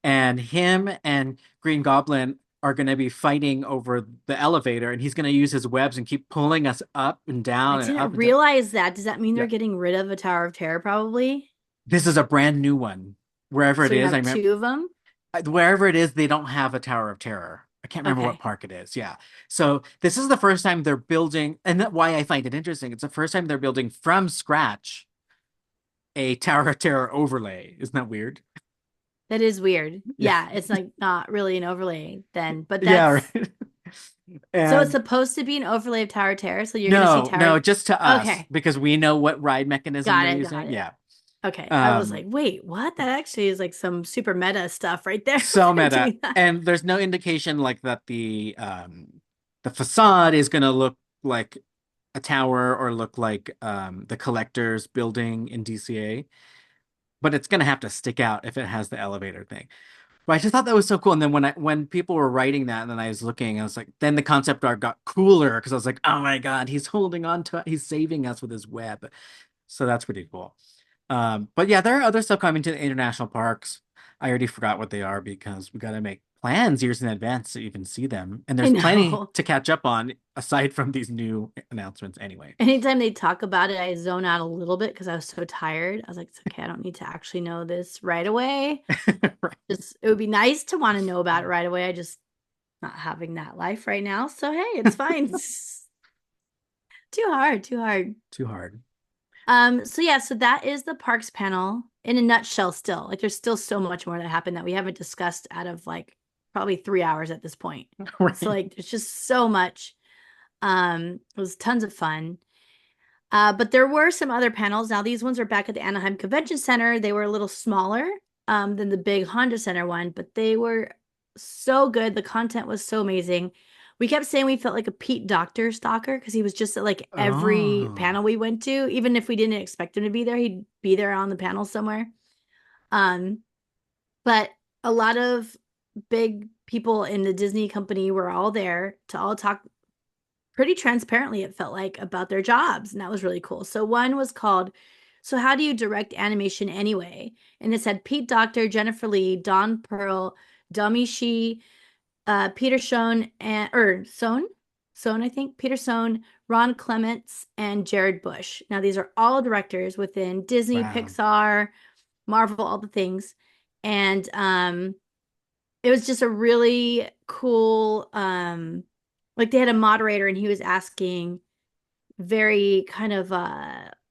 And him and Green Goblin are going to be fighting over the elevator, and he's going to use his webs and keep pulling us up and
I
down and up
didn't
and down.
realize that. Does that mean they're
Yeah.
getting rid of a Tower of Terror probably?
This is a brand new one. Wherever
So
it
you're gonna
is, I
have
remember
two of them?
wherever it is, they don't have a Tower of Terror. I can't remember what
Okay.
park it is. Yeah. So this is the first time they're building, and that's why I find it interesting. It's the first time they're building from scratch a Tower of Terror overlay. Isn't that weird?
That is weird.
Yeah.
Yeah, it's like not really an overlay then, but
Yeah,
that's
right.
so it's
And
supposed to be an overlay of Tower of Terror. So you're gonna see
no,
Tower.
no, just to us
Okay.
because we know what ride mechanism
Got
they're
it, got
using.
it.
Yeah.
Okay. I was
Um,
like, wait, what? That actually is like some super meta stuff right there.
so
They're
meta.
doing that.
And there's no indication like that the facade is gonna look like a tower or look like the collector's building in DCA, but it's gonna have to stick out if it has the elevator thing. But I just thought that was so cool. And then when people were writing that, and then I was looking, I was like, then the concept art got cooler because I was like, oh my God, he's holding on to, he's saving us with his web. So that's pretty cool. But yeah, there are other stuff coming to the international parks. I already forgot what they are because we got to make plans years in advance to even see them. And
I
there's plenty
know.
to catch up on aside from these new announcements anyway.
Anytime they talk about it, I zone out a little bit because I was so tired. I was like, it's okay, I don't need to actually know this right away.
Right.
Just it would be nice to want to know about it right away. I just not having that life right now. So hey, it's fine. Too hard, too hard.
Too hard.
So yeah, so that is the parks panel in a nutshell still. Like there's still so much more that happened that we haven't discussed out of like probably 3 hours at this point. So
Right.
like there's just so much. It was tons of fun. But there were some other panels. Now these ones are back at the Anaheim Convention Center. They were a little smaller than the big Honda Center one, but they were so good. The content was so amazing. We kept saying we felt like a Pete Docter stalker because he was just at like every
Oh,
panel we went to, even if we didn't expect him to be there, he'd be there on the panel somewhere. Um, but a lot of big people in the Disney company were all there to all talk pretty transparently, it felt like, about their jobs. And that was really cool. So one was called, So How Do You Direct Animation Anyway? And it said Pete Docter, Jennifer Lee, Don Pearl, Dummy Shi, Peter Schoen, Sohn, I think, Peter Sohn, Ron Clements, and Jared Bush. Now, these are all directors within Disney,
wow.
Pixar, Marvel, all the things. And it was just a really cool like they had a moderator and he was asking very kind of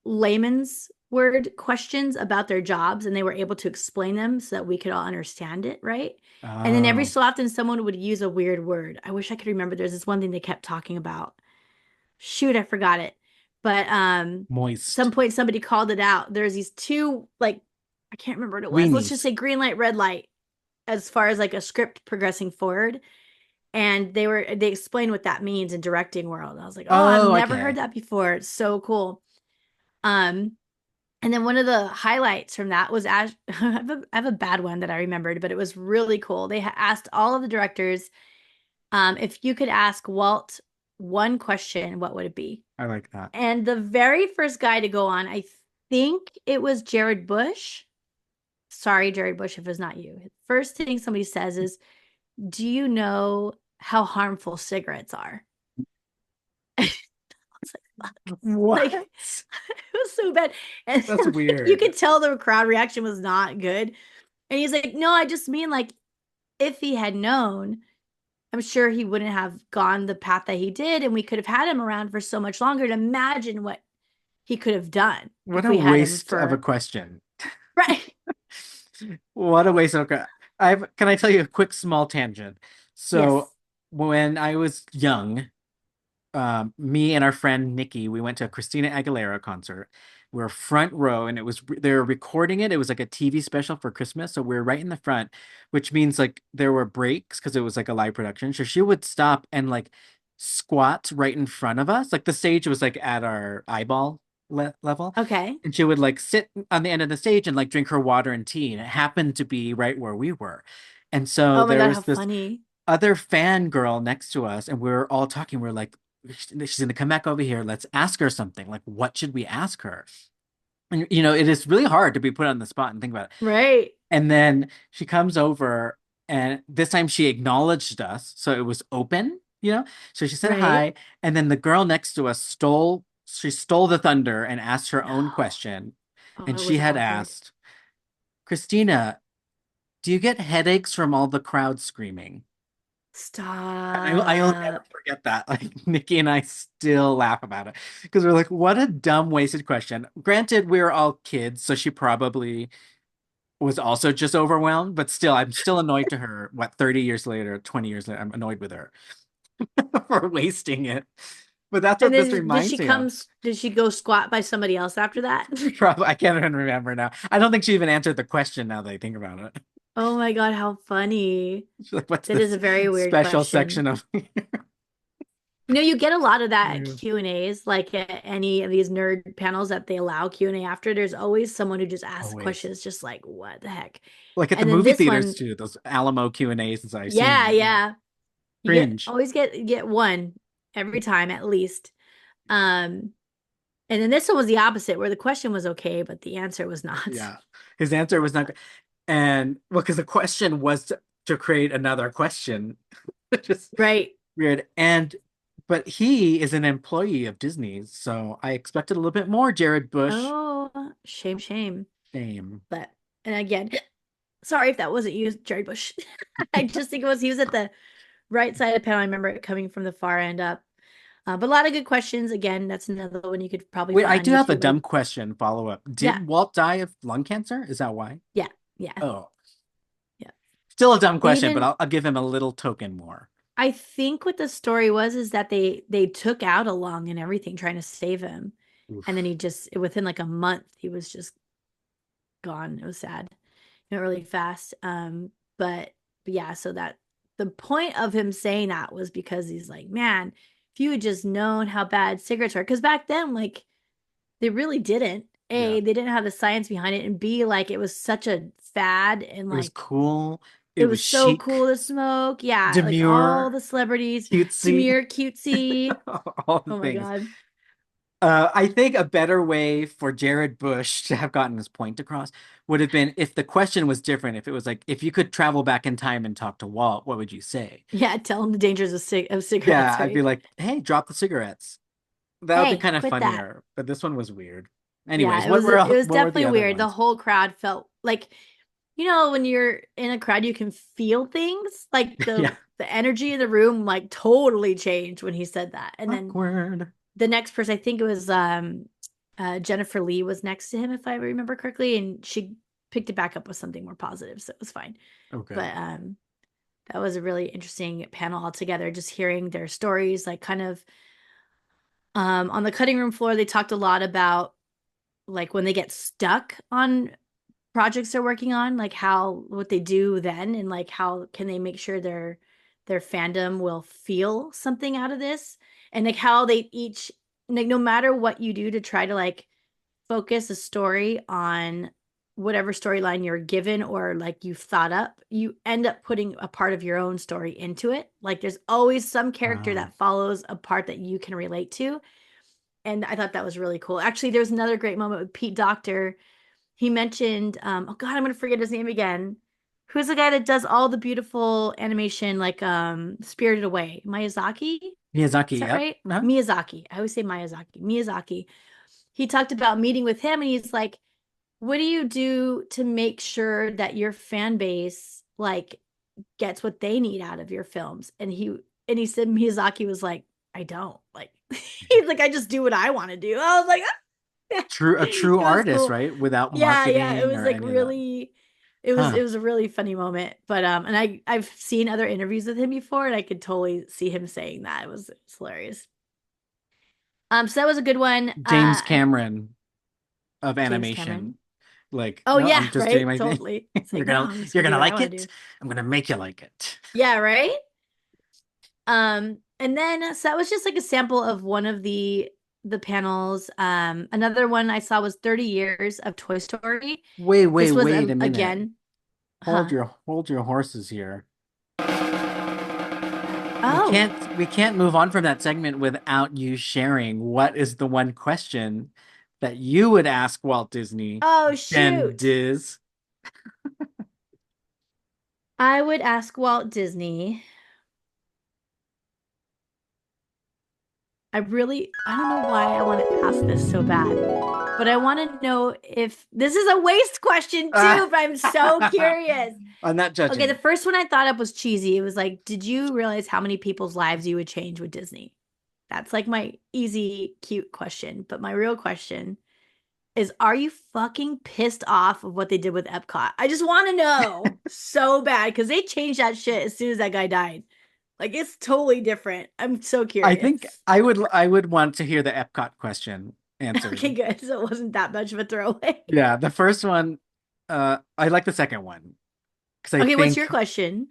layman's word questions about their jobs and they were able to explain them so that we could all understand it, right? And then every
Oh,
so often someone would use a weird word. I wish I could remember. There's this one thing they kept talking about. Shoot, I forgot it. But some
moist.
point somebody called it out. There's these two like I can't remember what it was. Let's just
Weenies.
say green light, red light as far as like a script progressing forward. And they explained what that means in directing world. I was like, oh, I've
Oh,
never heard
okay.
that before. It's so cool. Um, and then one of the highlights from that was I have a bad one that I remembered, but it was really cool. They asked all of the directors, if you could ask Walt one question, what would it be?
I like that.
And the very first guy to go on, I think it was Jared Bush. Sorry, Jared Bush, if it's not you. First thing somebody says is, do you know how harmful cigarettes are? I was like, fuck. Like,
What?
it was so bad. And
That's
you
weird.
could tell the crowd reaction was not good. And he's like, no, I just mean like if he had known, I'm sure he wouldn't have gone the path that he did. And we could have had him around for so much longer to imagine what he could have done
What
if
a
we had him
waste of a
for
question.
right.
What a waste of a... can I tell you a quick small tangent? So
Yes.
when I was young, me and our friend Nikki, we went to a Christina Aguilera concert. We were front row, and they were recording it. It was like a TV special for Christmas, so we were right in the front, which means like there were breaks because it was like a live production. So she would stop and like squat right in front of us. Like the stage was like at our eyeball level,
Okay.
and she would like sit on the end of the stage and like drink her water and tea, and it happened to be right where we were. And so
Oh my
there
God, how
was this
funny.
other fangirl next to us, and we were all talking. We're like, she's gonna come back over here. Let's ask her something. Like, what should we ask her? And it is really hard to be put on the spot and think about it.
Right.
And then she comes over, and this time she acknowledged us, so it was open. So she said
Right.
hi, and then the girl next to us stole the thunder and asked her own
No.
question.
Oh,
And
it
she
was
had
awkward.
asked, Christina, do you get headaches from all the crowd screaming? I'll never
Stop.
forget that. Like Nikki and I still laugh about it because we're like, what a dumb, wasted question. Granted, we were all kids, so she probably was also just overwhelmed, but still, I'm still annoyed to her. What, 30 years later, 20 years later, I'm annoyed with her for wasting it. But that's
And
what this
then
reminds me of.
did she go squat by somebody else after that?
Probably, I can't even remember now. I don't think she even answered the question now that I think about it.
Oh my God, how funny.
She's like, what's
That is
this
a very weird
special
question.
section of
You get a lot of that at
Yeah.
Q&As, like at any of these nerd panels that they allow Q&A after. There's always someone who just asks
Always.
questions, just like, what the heck?
Like at the
And then
movie
this
theaters
one,
too, those Alamo Q&As I've
yeah,
seen.
yeah, you get
Cringe.
always get one every time at least. Um, and then this one was the opposite, where the question was okay, but the answer was not.
Yeah. His answer was not good. And well, because the question was to create another question. Just
Right.
weird. And but he is an employee of Disney's, so I expected a little bit more Jared Bush
Oh, shame, shame.
fame.
But and again, sorry if that wasn't you, Jerry Bush. I just think it was he was at the right side of the panel. I remember it coming from the far end up. But a lot of good questions. Again, that's another one you could probably
Wait,
find
I
on
do have a
YouTube.
dumb question follow up.
Yeah,
Did Walt die of lung cancer? Is that why?
yeah, yeah,
Oh,
yeah.
still a dumb
They
question, but
even,
I'll give him a little token more.
I think what the story was is that they took out a lung and everything trying to save him, and then
Oof.
he just within like a month he was just gone. It was sad. Went really fast. But, but yeah, so that the point of him saying that was because he's like, man, if you had just known how bad cigarettes were, because back then, like, they really didn't.
Yeah.
A, they didn't have the science behind it, and B, like, it was such a fad, and
It was
like,
cool. It
it
was
was so cool
chic,
to smoke. Yeah, like all
demure,
the celebrities,
cutesy,
demure, cutesy.
all the
Oh my
things.
God.
I think a better way for Jared Bush to have gotten his point across would have been if the question was different. If it was like, if you could travel back in time and talk to Walt, what would you say?
Yeah, tell them the dangers of
Yeah,
cigarettes,
I'd be
right?
like, hey, drop the cigarettes. That would be
Hey,
kind of
quit that.
funnier. But this one was weird.
Yeah,
Anyways, what were
it was
what were the
definitely
other
weird. The
ones?
whole crowd felt like, when you're in a crowd, you can feel things. Like
Yeah,
the energy in the room like totally changed when he said that. And then
awkward.
the next person, I think it was Jennifer Lee was next to him, if I remember correctly, and she picked it back up with something more positive, so it was fine.
Oh, good.
But that was a really interesting panel altogether, just hearing their stories, like kind of on the cutting room floor, they talked a lot about like when they get stuck on projects they're working on, like how what they do then and like how can they make sure their fandom will feel something out of this and like how they each like no matter what you do to try to like focus a story on whatever storyline you're given or like you've thought up, you end up putting a part of your own story into it. Like there's always some character
Wow.
that follows a part that you can relate to. And I thought that was really cool. Actually, there was another great moment with Pete Docter. He mentioned, oh God, I'm gonna forget his name again. Who's the guy that does all the beautiful animation, like Spirited Away? Miyazaki? Is
Miyazaki,
that
yep.
right?
No?
Miyazaki. I always say Miyazaki. Miyazaki. He talked about meeting with him, and he's like, "What do you do to make sure that your fan base like gets what they need out of your films?" And he said Miyazaki was like, "I don't like." He's like, "I just do what I want to do." I was like,
A true
it was
artist,
cool.
right? Without
Yeah, yeah. It
marketing
was
or
like
any of that.
really it
Huh.
was a really funny moment. But and I've seen other interviews with him before and I could totally see him saying that. It's hilarious. So that was a good one.
James Cameron of
James Cameron.
animation. Like,
Oh
no,
yeah,
I'm just doing
right?
my thing.
Totally. It's like, no, I'm just
You're
gonna do
gonna
what I
like
want to
it.
do.
I'm gonna make you like it.
Yeah, right? And then so that was just like a sample of one of the panels. Another one I saw was 30 years of Toy Story. This was
Wait a minute.
again, huh?
Hold your horses here.
Oh,
We can't move on from that segment without you sharing what is the one question that you would ask Walt Disney,
oh
Ben
shoot.
Diz.
I would ask Walt Disney. I don't know why I want to ask this so bad, but I want to know if this is a waste question too, but I'm so curious.
I'm not
Okay, the
judging.
first one I thought up was cheesy. It was like, did you realize how many people's lives you would change with Disney? That's like my easy, cute question. But my real question is, are you fucking pissed off of what they did with Epcot? I just want to know so bad because they changed that shit as soon as that guy died. Like it's totally different. I'm so
I
curious.
think I would want to hear the Epcot question
Okay,
answered.
good. So it wasn't that much of a throwaway.
Yeah, the first one, I like the second one because I
Okay, what's
think
your question?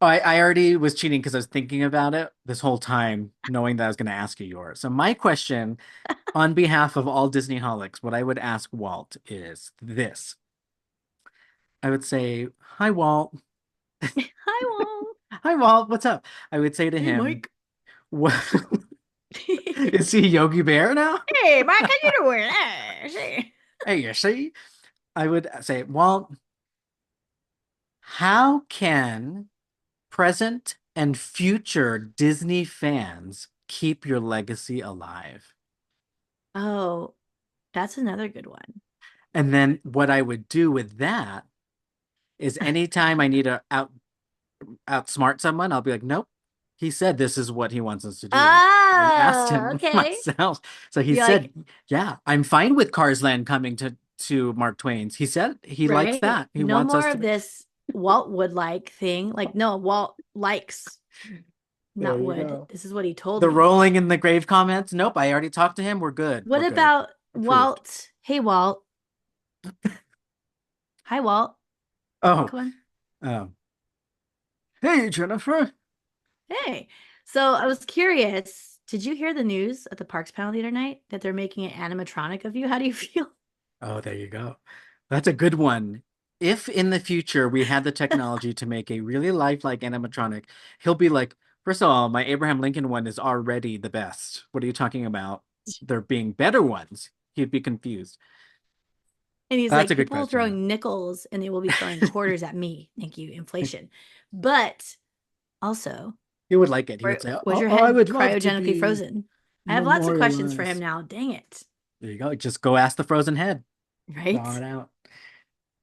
I already was cheating because I was thinking about it this whole time, knowing that I was going to ask you yours. So my question, on behalf of all Disney holics, what I would ask Walt is this. I would say, "Hi, Walt.
Hi, Walt.
Hi, Walt. What's up?" I would say to
Hey,
him,
Mike.
"What is he Yogi Bear now?"
Hey, Mike, how you doing? Hey.
Hey, you see? I would say, Walt, how can present and future Disney fans keep your legacy alive?
Oh, that's another good one.
And then what I would do with that is anytime I need to outsmart someone, I'll be like, nope. He said this is what he wants us to do. I asked
Oh,
him
okay.
myself. So he
Be
said,
like,
yeah, I'm fine with Cars Land coming to Mark Twain's. He said he likes
right?
that. He
No
wants us
more of
to.
this Walt would like thing. Like, no, Walt likes,
There
not
you
would.
go.
This is what he told
The
me.
rolling in the grave comments. Nope, I already talked to him. We're good.
What
We're good.
about
Approved.
Walt? Hey, Walt. Hi, Walt.
Oh,
Come on.
um, hey, Jennifer.
Hey. So I was curious. Did you hear the news at the Parks panel the other night that they're making an animatronic of you? How do you feel?
Oh, there you go. That's a good one. If in the future we had the technology to make a really lifelike animatronic, he'll be like, first of all, my Abraham Lincoln one is already the best. What are you talking about? There being better ones. He'd be confused.
And he's
That's
like,
a good
people are
question,
throwing nickels and they will be throwing quarters at me. Thank you,
though.
inflation. But also,
He would like it. He would
where
say,
was
"Oh,
your
I
head
would love to
cryogenically
be
frozen? I have lots of questions for him
memorialized."
now. Dang it.
There you go. Just go ask the frozen head. Draw
Right?
it out.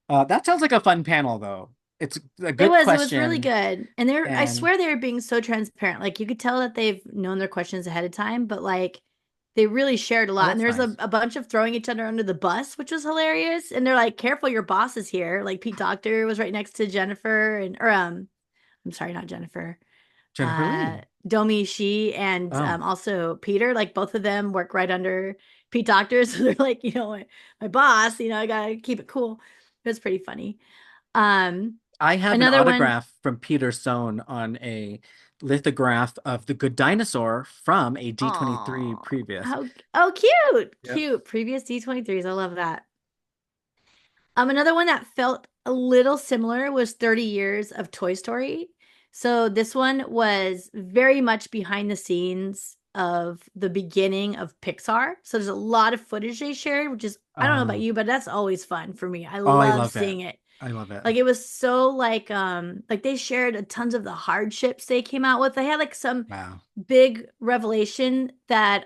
That sounds like a fun panel, though. It's a
It
good
was. It was really
question,
good. And I
and
swear they were being so transparent. Like you could tell that they've known their questions ahead of time, but like they really shared a
oh,
lot. And
that's
there's
nice.
a bunch of throwing each other under the bus, which was hilarious. And they're like, careful, your boss is here. Like Pete Doctor was right next to Jennifer or I'm sorry, not Jennifer.
Jennifer Lee.
Domi Shi and
Oh,
also Peter, like both of them work right under Pete Doctor. So they're like, my boss, I gotta keep it cool. It's pretty funny. Um,
I have an
Another one.
autograph from Peter Sohn on a lithograph of the Good Dinosaur from a D23
Oh,
previous.
oh, cute,
Yep.
cute. Previous D23s. I love that. Another one that felt a little similar was 30 years of Toy Story. So this one was very much behind the scenes of the beginning of Pixar. So there's a lot of footage they shared, which is, I don't know about
Um,
you, but that's always fun for me. I
oh, I
love
love it.
seeing it.
I love it.
Like it was so like they shared a tons of the hardships they came out with. They had like some
Wow.
big revelation that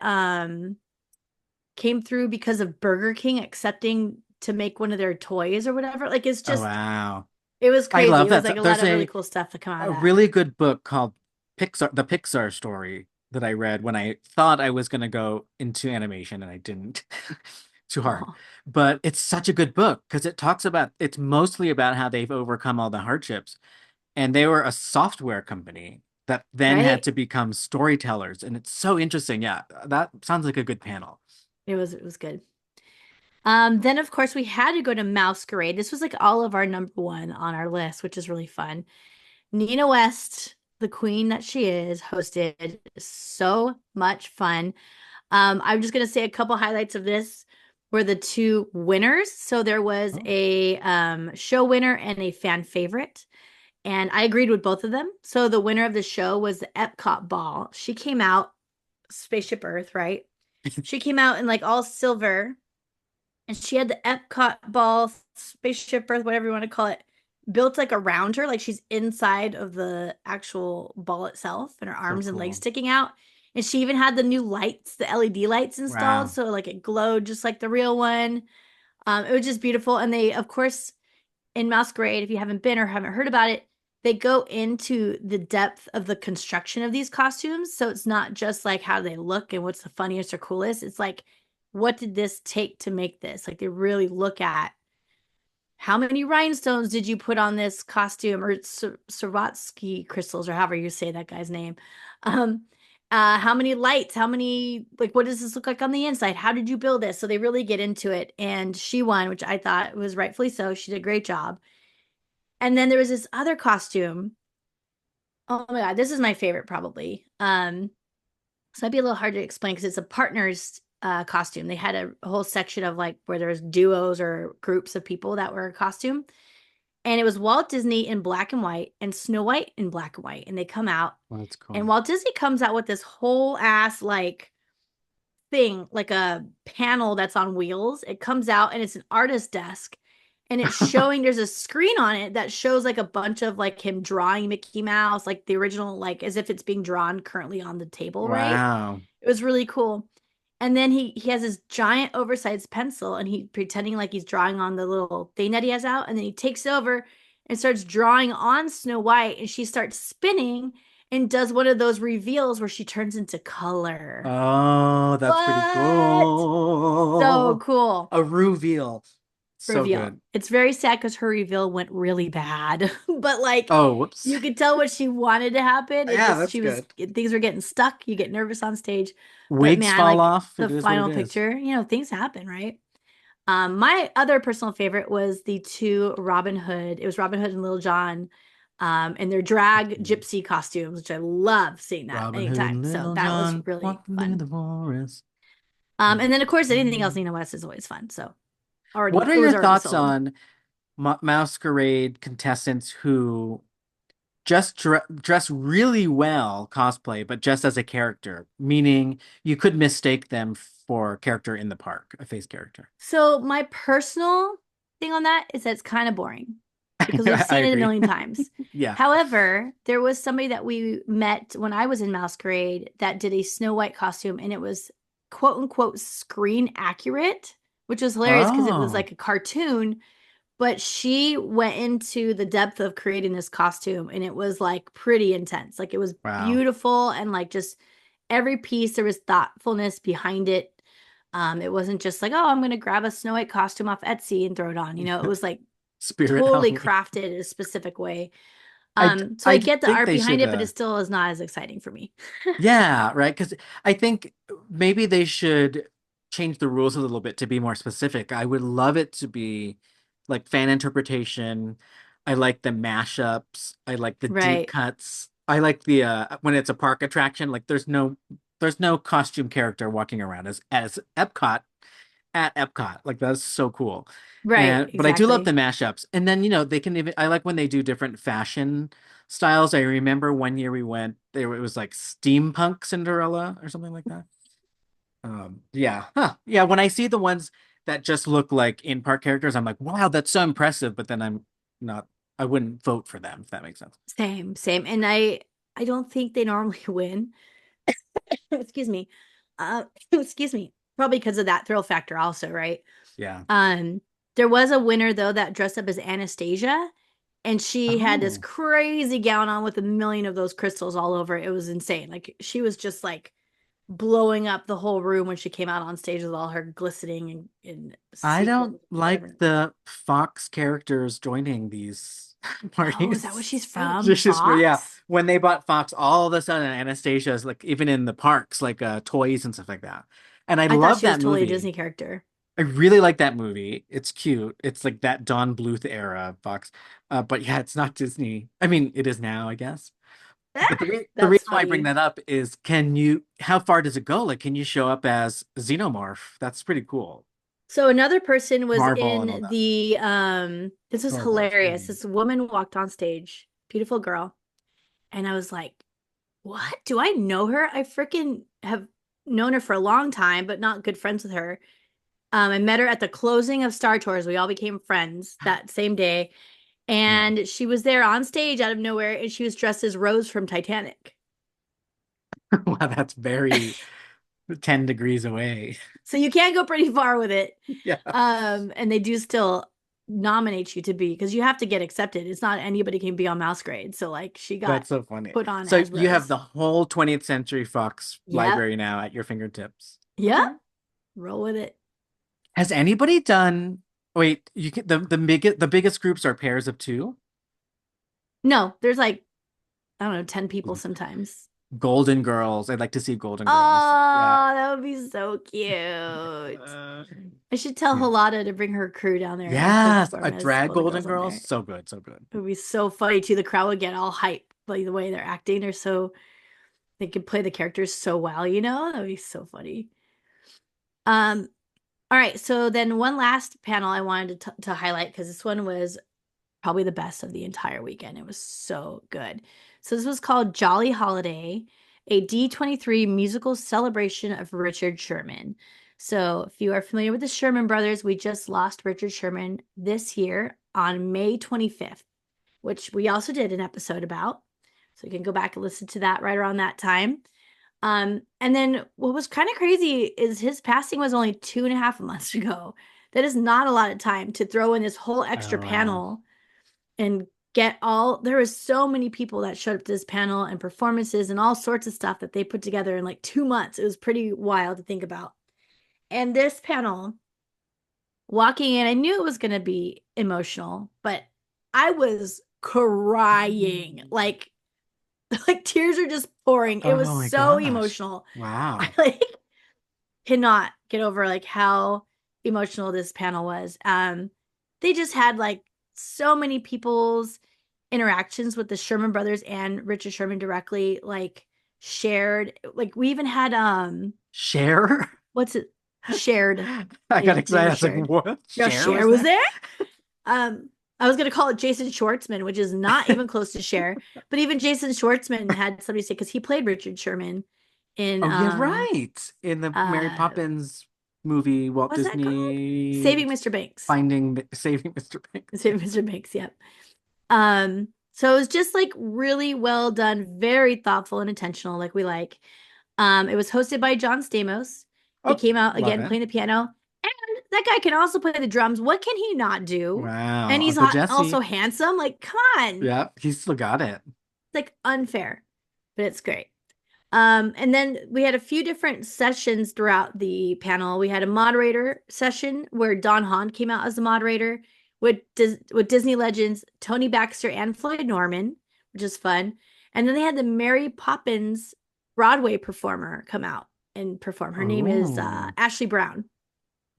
came through because of Burger King accepting to make one of their toys or whatever. Like it's
Oh,
just
wow.
it was
I
crazy.
love
It was
that.
like a lot
There's
of really cool stuff to come out of
a
that.
really good book called The Pixar Story that I read when I thought I was going to go into animation and I didn't. Too hard.
Oh,
But it's such a good book because it's mostly about how they've overcome all the hardships. And they were a software company that then had
right?
to become storytellers. And it's so interesting. Yeah, that sounds like a good panel.
It was good. Then of course we had to go to Masquerade. This was like all of our number one on our list, which is really fun. Nina West, the queen that she is, hosted so much fun. I'm just gonna say a couple highlights of this were the two winners. So there was
Oh,
a show winner and a fan favorite. And I agreed with both of them. So the winner of the show was the Epcot ball. She came out, Spaceship Earth, right? She came out in like all silver and she had the Epcot ball, Spaceship Earth, whatever you want to call it, built like around her, like she's inside of the actual ball itself, and her
so
arms and legs
cool.
sticking out. And she even had the new lights, the LED lights installed,
Wow.
so like it glowed just like the real one. It was just beautiful, and they, of course, in Masquerade, if you haven't been or haven't heard about it, they go into the depth of the construction of these costumes. So it's not just like how they look and what's the funniest or coolest. It's like, what did this take to make this? Like they really look at how many rhinestones did you put on this costume or Swarovski crystals or however you say that guy's name. Um, how many lights, how many, like, what does this look like on the inside? How did you build this? So they really get into it. And she won, which I thought was rightfully so. She did a great job. And then there was this other costume Oh my God, this is my favorite probably. So that'd be a little hard to explain because it's a partner's costume. They had a whole section of like where there's duos or groups of people that were a costume. And it was Walt Disney in black and white and Snow White in black and white. And they come out,
Well, that's
and
cool.
Walt Disney comes out with this whole ass like thing, like a panel that's on wheels. It comes out and it's an artist desk. And it's showing there's a screen on it that shows like a bunch of like him drawing Mickey Mouse, like the original, like as if it's being drawn currently on the table, right?
Wow.
It was really cool. And then he has this giant oversized pencil and he pretending like he's drawing on the little thing that he has out. And then he takes it over and starts drawing on Snow White and she starts spinning and does one of those reveals where she turns into color.
Oh, that's pretty
What? So
cool.
cool.
A reveal. So
Reveal.
good.
It's very sad because her reveal went really bad. But like
Oh, whoops.
you could tell what she wanted to happen. It
Yeah,
just
that's
she was
good.
things were getting stuck. You get nervous on stage. But
Wigs
man,
fall
like
off.
the
It is what it
final
is.
picture, things happen, right? My other personal favorite was the two Robin Hood. It was Robin Hood and Little John, in their drag
Mhm.
gypsy costumes, which I love seeing that
Robin Hood
anytime.
and
So
Little
that was
John
really
walking through
fun.
the forest.
And then of course anything else Nina West is always fun. So
What
already
are
it was
your
already
thoughts
sold.
on masquerade contestants who just dress really well cosplay, but just as a character, meaning you could mistake them for a character in the park, a face character.
So my personal thing on that is that it's kind of boring because we've
I
seen it a
agree.
million times.
Yeah.
However, there was somebody that we met when I was in Masquerade that did a Snow White costume and it was quote unquote screen accurate, which was hilarious because it was
Oh,
like a cartoon, but she went into the depth of creating this costume and it was like pretty intense. Like it was
wow.
beautiful and like just every piece there was thoughtfulness behind it. It wasn't just like, oh, I'm gonna grab a Snow White costume off Etsy and throw it on. It was like
Spirit
totally
Halloween.
crafted in a specific way.
I
So
I
I get the
think
art
they
behind
should
it, but it still is not as exciting for me.
yeah, right. Because I think maybe they should change the rules a little bit to be more specific. I would love it to be like fan interpretation. I like the mashups. I like the deep
Right,
cuts. I like the when it's a park attraction, like there's no costume character walking around as Epcot at Epcot. Like that's so cool.
right,
And but I do love the
exactly.
mashups. And then, they can even I like when they do different fashion styles. I remember one year we went there it was like steampunk Cinderella or something like that. Yeah. Huh. Yeah, when I see the ones that just look like in-park characters, I'm like, wow, that's so impressive. But then not I wouldn't vote for them, if that makes sense.
Same, same. And I don't think they normally win. Excuse me. Excuse me. Probably because of that thrill factor also, right?
Yeah.
Um, there was a winner though that dressed up as Anastasia, and she had this
Oh.
crazy gown on with a million of those crystals all over it. It was insane. Like she was just like blowing up the whole room when she came out on stage with all her glistening and
I don't
sequins,
like
whatever.
the Fox characters joining these
Oh, is that where
parties.
she's from?
It's just, yeah,
Fox?
when they bought Fox, all of a sudden Anastasia's like even in the parks, like toys and stuff like that. And I
I thought
love
she was
that
totally a
movie.
Disney character.
I really like that movie. It's cute. It's like that Don Bluth era Fox. But yeah, it's not Disney. I mean, it is now, I guess. But the
That's
reason why I bring
funny.
that up is how far does it go? Like, can you show up as Xenomorph? That's pretty cool.
So another person was
Marvel and all
in
that.
the this was
Star Wars.
hilarious. This woman walked on stage, beautiful girl, and I was like, "What? Do I know her? I freaking have known her for a long time, but not good friends with her." I met her at the closing of Star Tours. We all became friends that same day,
Yeah.
and she was there on stage out of nowhere, and she was dressed as Rose from Titanic.
Wow, that's very 10 degrees away.
So you can't go pretty far with it.
Yeah,
And they do still nominate you to be because you have to get accepted. It's not anybody can be on Mouse Grade. So like she got
that's so funny.
put on
So
as
you have
Rose.
the whole 20th Century Fox
Yep.
library now at your fingertips. Okay.
Yep. Roll with it.
Has anybody done, wait, the biggest groups are pairs of two?
No, there's like, I don't know, 10 people sometimes.
Golden Girls. I'd like to see Golden Girls. Yeah.
Oh, that would be so cute.
Uh,
I should tell
yeah.
Halada to bring her crew down there and
Yes,
perform
a
as
drag
Golden
Golden
Girls on
Girls.
there.
So good, so good.
It would be so funny too. The crowd would get all hyped by the way they're acting. They're so they could play the characters so well, you know? That would be so funny. Um, all right, so then one last panel I wanted to highlight because this one was probably the best of the entire weekend. It was so good. So this was called Jolly Holiday, a D23 musical celebration of Richard Sherman. So if you are familiar with the Sherman Brothers, we just lost Richard Sherman this year on May 25th, which we also did an episode about. So you can go back and listen to that right around that time. And then what was kind of crazy is his passing was only 2.5 months ago. That is not a lot of time to throw in this whole extra
Oh wow.
panel and get all there was so many people that showed up to this panel and performances and all sorts of stuff that they put together in like 2 months. It was pretty wild to think about. And this panel, walking in, I knew it was going to be emotional, but I was crying like tears are just pouring. It was
Oh my
so
gosh.
emotional. I
Wow.
like cannot get over like how emotional this panel was. They just had like so many people's interactions with the Sherman brothers and Richard Sherman directly like shared. Like we even had
Cher?
what's it shared.
I got
They
excited.
were
I was like,
shared.
what?
No,
Cher
Cher
was
was
there?
there. I was gonna call it Jason Schwartzman, which is not even close to Cher, but even Jason Schwartzman had somebody say because he played Richard Sherman in
Oh yeah, right. In the Mary
uh
Poppins movie, Walt
what's that called?
Disney
Saving Mr. Banks.
Saving Mr. Banks.
Saving Mr. Banks, yep. So it was just like really well done, very thoughtful and intentional, like we like. It was hosted by John Stamos. He
Oh,
came out
love
again
it.
playing the piano. And that guy can also play the drums. What can he not do? And
Wow.
he's
Uncle
also
Jesse.
handsome. Like, come on. It's
Yeah, he's still got it.
like unfair, but it's great. And then we had a few different sessions throughout the panel. We had a moderator session where Don Hahn came out as the moderator with Disney legends Tony Baxter and Floyd Norman, which is fun. And then they had the Mary Poppins Broadway performer come out and perform. Her name is
Oh,
Ashley Brown.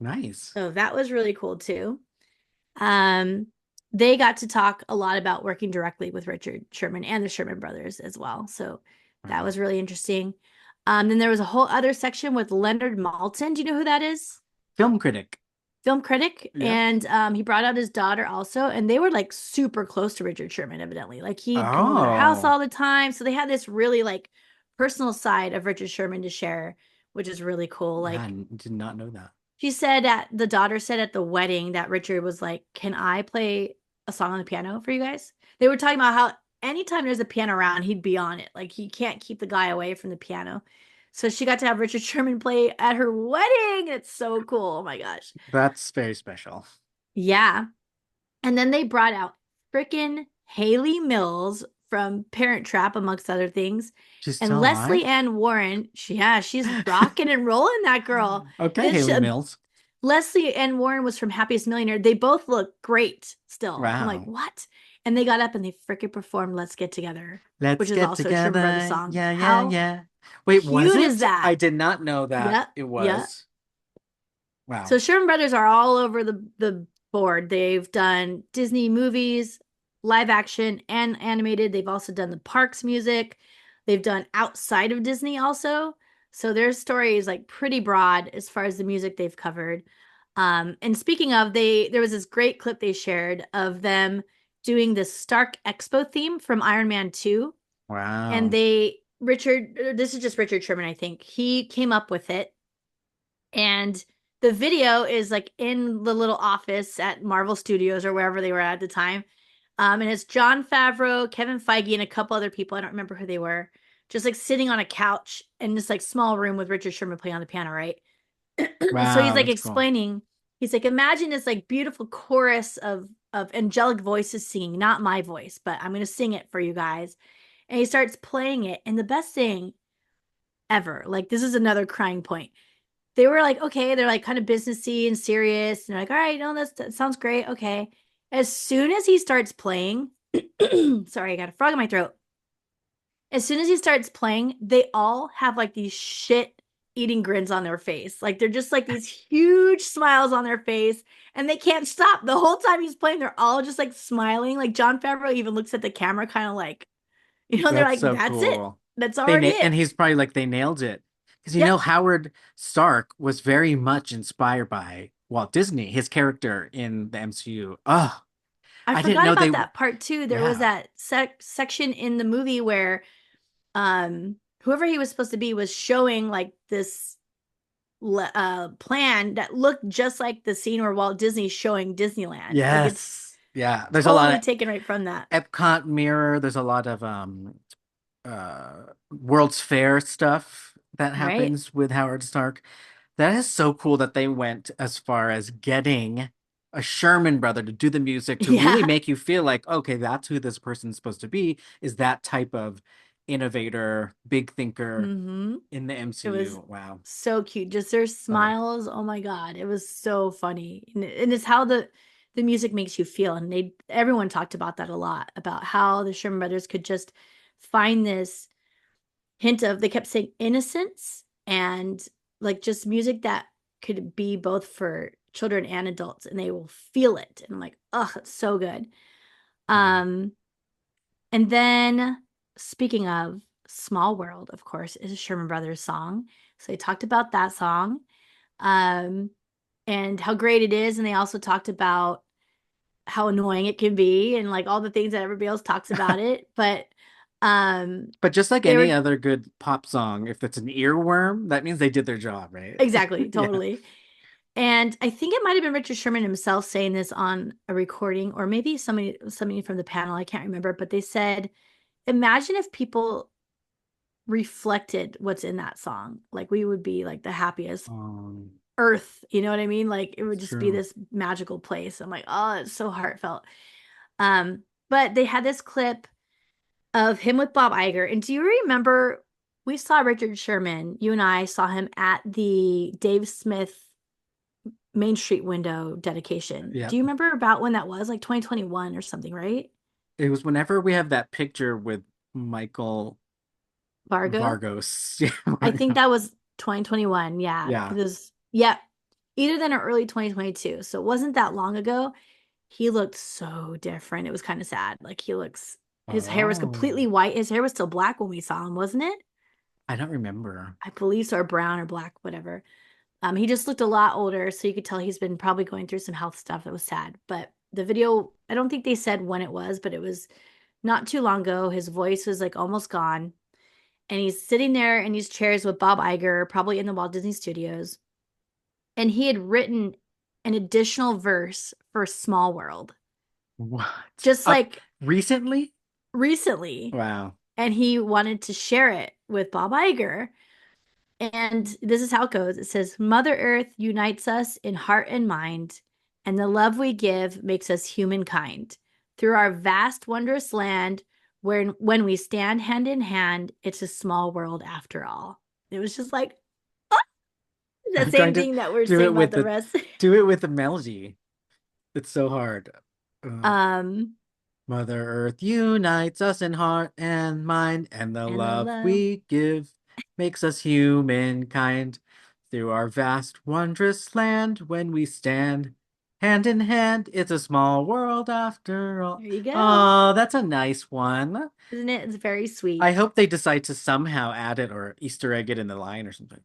nice.
So that was really cool too. Um, they got to talk a lot about working directly with Richard Sherman and the Sherman brothers as well. So that
Wow.
was really interesting. Then there was a whole other section with Leonard Maltin. Do you know who that is?
Film critic.
Film critic.
Yep.
And he brought out his daughter also. And they were like super close to Richard Sherman, evidently. Like he'd come over to their house
Oh,
all the time. So they had this really like personal side of Richard Sherman to share, which is really cool.
yeah,
Like
did not know that.
she said at the daughter said at the wedding that Richard was like, "Can I play a song on the piano for you guys?" They were talking about how anytime there's a piano around, he'd be on it. Like he can't keep the guy away from the piano. So she got to have Richard Sherman play at her wedding. It's so cool. Oh my gosh.
That's very special.
Yeah. And then they brought out frickin' Haley Mills from Parent Trap, amongst other things.
She's
And
still
Leslie
alive?
Ann Warren, she's rocking and rolling that girl.
Okay,
This
Haley Mills.
Leslie and Warren was from Happiest Millionaire. They both look great still. I'm like,
Wow.
what? And they got up and they freaking performed Let's Get Together,
Let's
which is
get
also a Sherman Brothers
together.
song.
Yeah, yeah,
How
yeah. Wait, was
cute is
it?
that?
I did not know that
Yep.
it
Yep.
was. Wow.
So Sherman Brothers are all over the board. They've done Disney movies, live action and animated. They've also done the parks music. They've done outside of Disney also. So their story is like pretty broad as far as the music they've covered. And speaking of, there was this great clip they shared of them doing the Stark Expo theme from Iron Man 2. And
Wow.
this is just Richard Sherman, I think. He came up with it. And the video is like in the little office at Marvel Studios or wherever they were at the time. And it's John Favreau, Kevin Feige, and a couple other people. I don't remember who they were. Just like sitting on a couch in this like small room with Richard Sherman playing on the piano, right? So he's
Wow,
like
that's cool.
explaining. He's like, imagine this like beautiful chorus of angelic voices singing, not my voice, but I'm gonna sing it for you guys. And he starts playing it, and the best thing ever, like this is another crying point. They were like, okay, they're like kind of businessy and serious, and they're like, all right, no, that sounds great, okay. As soon as he starts playing, sorry, I got a frog in my throat. as soon as he starts playing, they all have like these shit eating grins on their face. Like they're just like these huge smiles on their face and they can't stop. The whole time he's playing, they're all just like smiling. Like John Favreau even looks at the camera kind of like, they're
That's
like,
so
that's it.
cool.
That's already it.
And he's probably like they nailed it. Because
Yep.
Howard Stark was very much inspired by Walt Disney, his character in the MCU. Oh,
I
I didn't
forgot
know
about
they
that part too. There was
yeah.
that section in the movie where whoever he was supposed to be was showing like this plan that looked just like the scene where Walt Disney's showing Disneyland. Like it's
Yes. Yeah. There's a lot
totally
of
taken right from that,
Epcot Mirror. There's a lot of World's Fair stuff that
right?
happens with Howard Stark. That is so cool that they went as far as getting a Sherman brother to do the music to really
Yeah.
make you feel like, okay, that's who this person's supposed to be, is that type of innovator, big thinker
Mm-hmm.
in the
It was
MCU. Wow.
so cute. Just their
Love it.
smiles. Oh my God. It was so funny. And it's how the music makes you feel. And everyone talked about that a lot, about how the Sherman Brothers could just find this hint of, they kept saying innocence and like just music that could be both for children and adults and they will feel it. And I'm like, oh, it's so good.
Wow.
Um, and then speaking of Small World, of course, is a Sherman Brothers song. So they talked about that song, um, and how great it is. And they also talked about how annoying it can be and like all the things that everybody else talks about it. But um,
But just like
they
any
were
other good pop song, if it's an earworm, that means they did their job, right?
exactly,
Yeah.
totally. And I think it might have been Richard Sherman himself saying this on a recording, or maybe somebody from the panel. I can't remember, but they said, imagine if people reflected what's in that song. Like we would be like the happiest
Um,
earth. You know what I mean? Like it would
it's
just be
true.
this magical place. I'm like, oh, it's so heartfelt. But they had this clip of him with Bob Iger. And do you remember we saw Richard Sherman? You and I saw him at the Dave Smith Main Street window dedication.
Yeah.
Do you remember about when that was? Like 2021 or something, right?
It was whenever we have that picture with Michael
Vargo?
Vargos. Yeah.
I think that was 2021. Yeah. It
Yeah.
was, yeah, either then or early 2022. So it wasn't that long ago. He looked so different. It was kind of sad. Like his hair was
Oh,
completely white. His hair was still black when we saw him, wasn't it?
I don't remember.
I believe so, or brown or black, whatever. He just looked a lot older, so you could tell he's been probably going through some health stuff that was sad. But the video, I don't think they said when it was, but it was not too long ago. His voice was like almost gone. And he's sitting there in these chairs with Bob Iger, probably in the Walt Disney Studios. And he had written an additional verse for Small World,
What?
just
Up
like
recently?
recently.
Wow.
And he wanted to share it with Bob Iger. And this is how it goes. It says, Mother Earth unites us in heart and mind, and the love we give makes us humankind. Through our vast, wondrous land, where when we stand hand in hand, it's a small world after all. It was just like the
I'm trying
same
to
thing that we're
do
saying
it
about
with
the
the
rest.
melody. It's so hard. Uh,
um,
Mother Earth unites us in heart and mind, and the
and the
love
love.
we give makes us humankind. Through our vast, wondrous land, when we stand hand in hand, it's a small world after all.
There you go.
Oh, that's a nice one.
Isn't it? It's very
I
sweet.
hope they decide to somehow add it or Easter egg it in the line or something.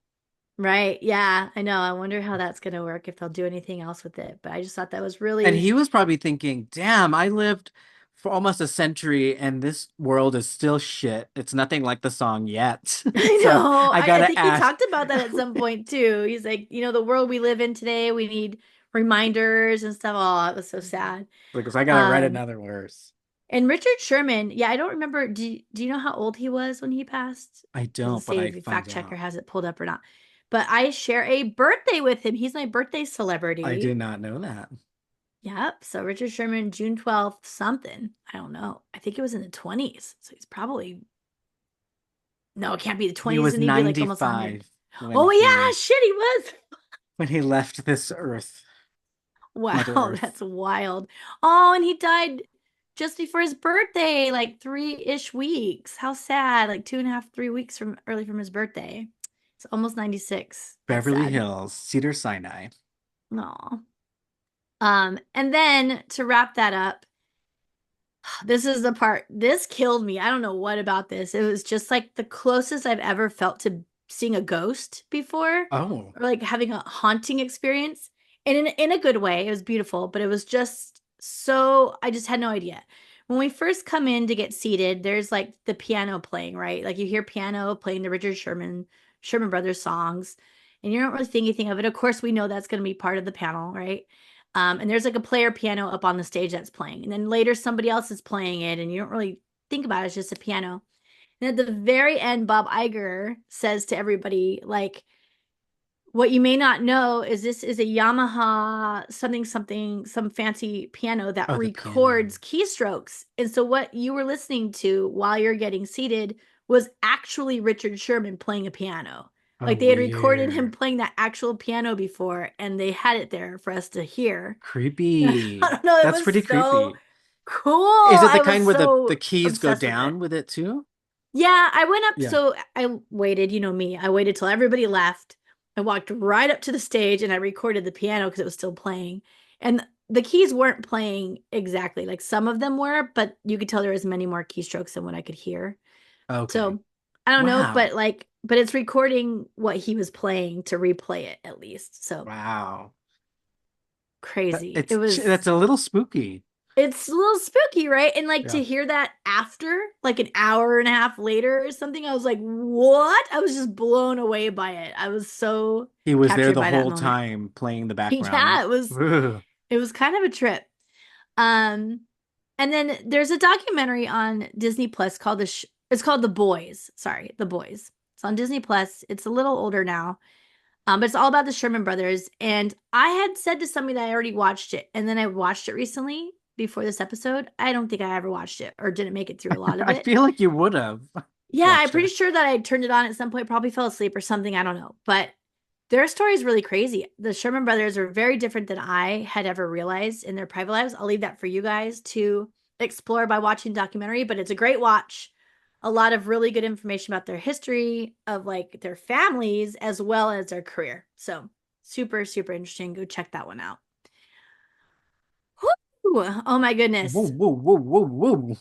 Right. Yeah, I know. I wonder how that's going to work if they'll do anything else with it. But I just thought that was
And
really,
he was probably thinking, damn, I lived for almost a century and this world is still shit. It's nothing like the song yet.
I
So
know.
I
I
gotta
think he
add,
talked about that at some point too. He's like, the world we live in today, we need reminders and stuff. Oh, it was so sad.
because I gotta write
Um,
another verse.
and Richard Sherman, yeah, I don't remember. Do you know how old he was when he passed?
I
Doesn't
don't, but
say
I
if your fact
find
checker
out.
has it pulled up or not. But I share a birthday with him. He's my birthday
I did
celebrity.
not know that.
Yep. So Richard Sherman, June 12th, something. I don't know. I think it was in the 20s. So he's probably, no, it can't be the
He
20s.
was
And he'd be like almost 100.
95 when
Oh, yeah. Shit, he was.
he left this earth, Mother
Wow.
Earth.
That's wild. Oh, and he died. just before his birthday, like 3-ish weeks. How sad. Like 2.5, 3 weeks from early from his birthday. It's almost 96. That's
Beverly
sad.
Hills, Cedar Sinai.
Aw. And then to wrap that up, this is the part, this killed me. I don't know what about this. It was just like the closest I've ever felt to seeing a ghost before,
Oh,
or like having a haunting experience. And in a good way, it was beautiful, but it was just so, I just had no idea. When we first come in to get seated, there's like the piano playing, right? Like you hear piano playing the Sherman Brothers songs, and you don't really think anything of it. Of course, we know that's going to be part of the panel, right? And there's like a player piano up on the stage that's playing. And then later somebody else is playing it, and you don't really think about it. It's just a piano. And at the very end, Bob Iger says to everybody, like, what you may not know is this is a Yamaha something something, some fancy piano that
oh, the piano.
records keystrokes. And so what you were listening to while you're getting seated was actually Richard Sherman playing a piano.
Oh,
Like they had recorded him
weird.
playing that actual piano before and they had it there for us to hear. I
Creepy.
don't know, it
That's
was
pretty
so
creepy.
cool.
Is it the
I was
kind where the
so
keys go
obsessed with it.
down with it too?
Yeah, I went up.
Yeah.
So I waited, you know me. I waited till everybody left. I walked right up to the stage and I recorded the piano because it was still playing. And the keys weren't playing exactly. Like some of them were, but you could tell there was many more keystrokes than what I could hear.
Okay.
So I don't know,
Wow.
but like, but it's recording what he was playing to replay it at least. So
Wow.
crazy. It
It's
was
that's a little spooky.
It's a little spooky, right? And like
Yeah.
to hear that after, like an hour and a half later or something, I was like, what? I was just blown away by it. I was so
He was there
captured
the
by that
whole
moment.
time playing the
Yeah,
background.
it was
Ugh.
it was kind of a trip. Um, and then there's a documentary on Disney Plus called it's called The Boys. Sorry, The Boys. It's on Disney Plus. It's a little older now. But it's all about the Sherman brothers. And I had said to somebody that I already watched it, and then I watched it recently before this episode. I don't think I ever watched it or didn't make it through a lot of
I
it.
feel like you would have
Yeah, I'm
watched
pretty
it.
sure that I turned it on at some point, probably fell asleep or something. I don't know. But their story is really crazy. The Sherman brothers are very different than I had ever realized in their private lives. I'll leave that for you guys to explore by watching the documentary, but it's a great watch. A lot of really good information about their history, of like their families, as well as their career. So super, super interesting. Go check that one out. Whew. Oh my
Whoa,
goodness.
whoa, whoa, whoa, whoa.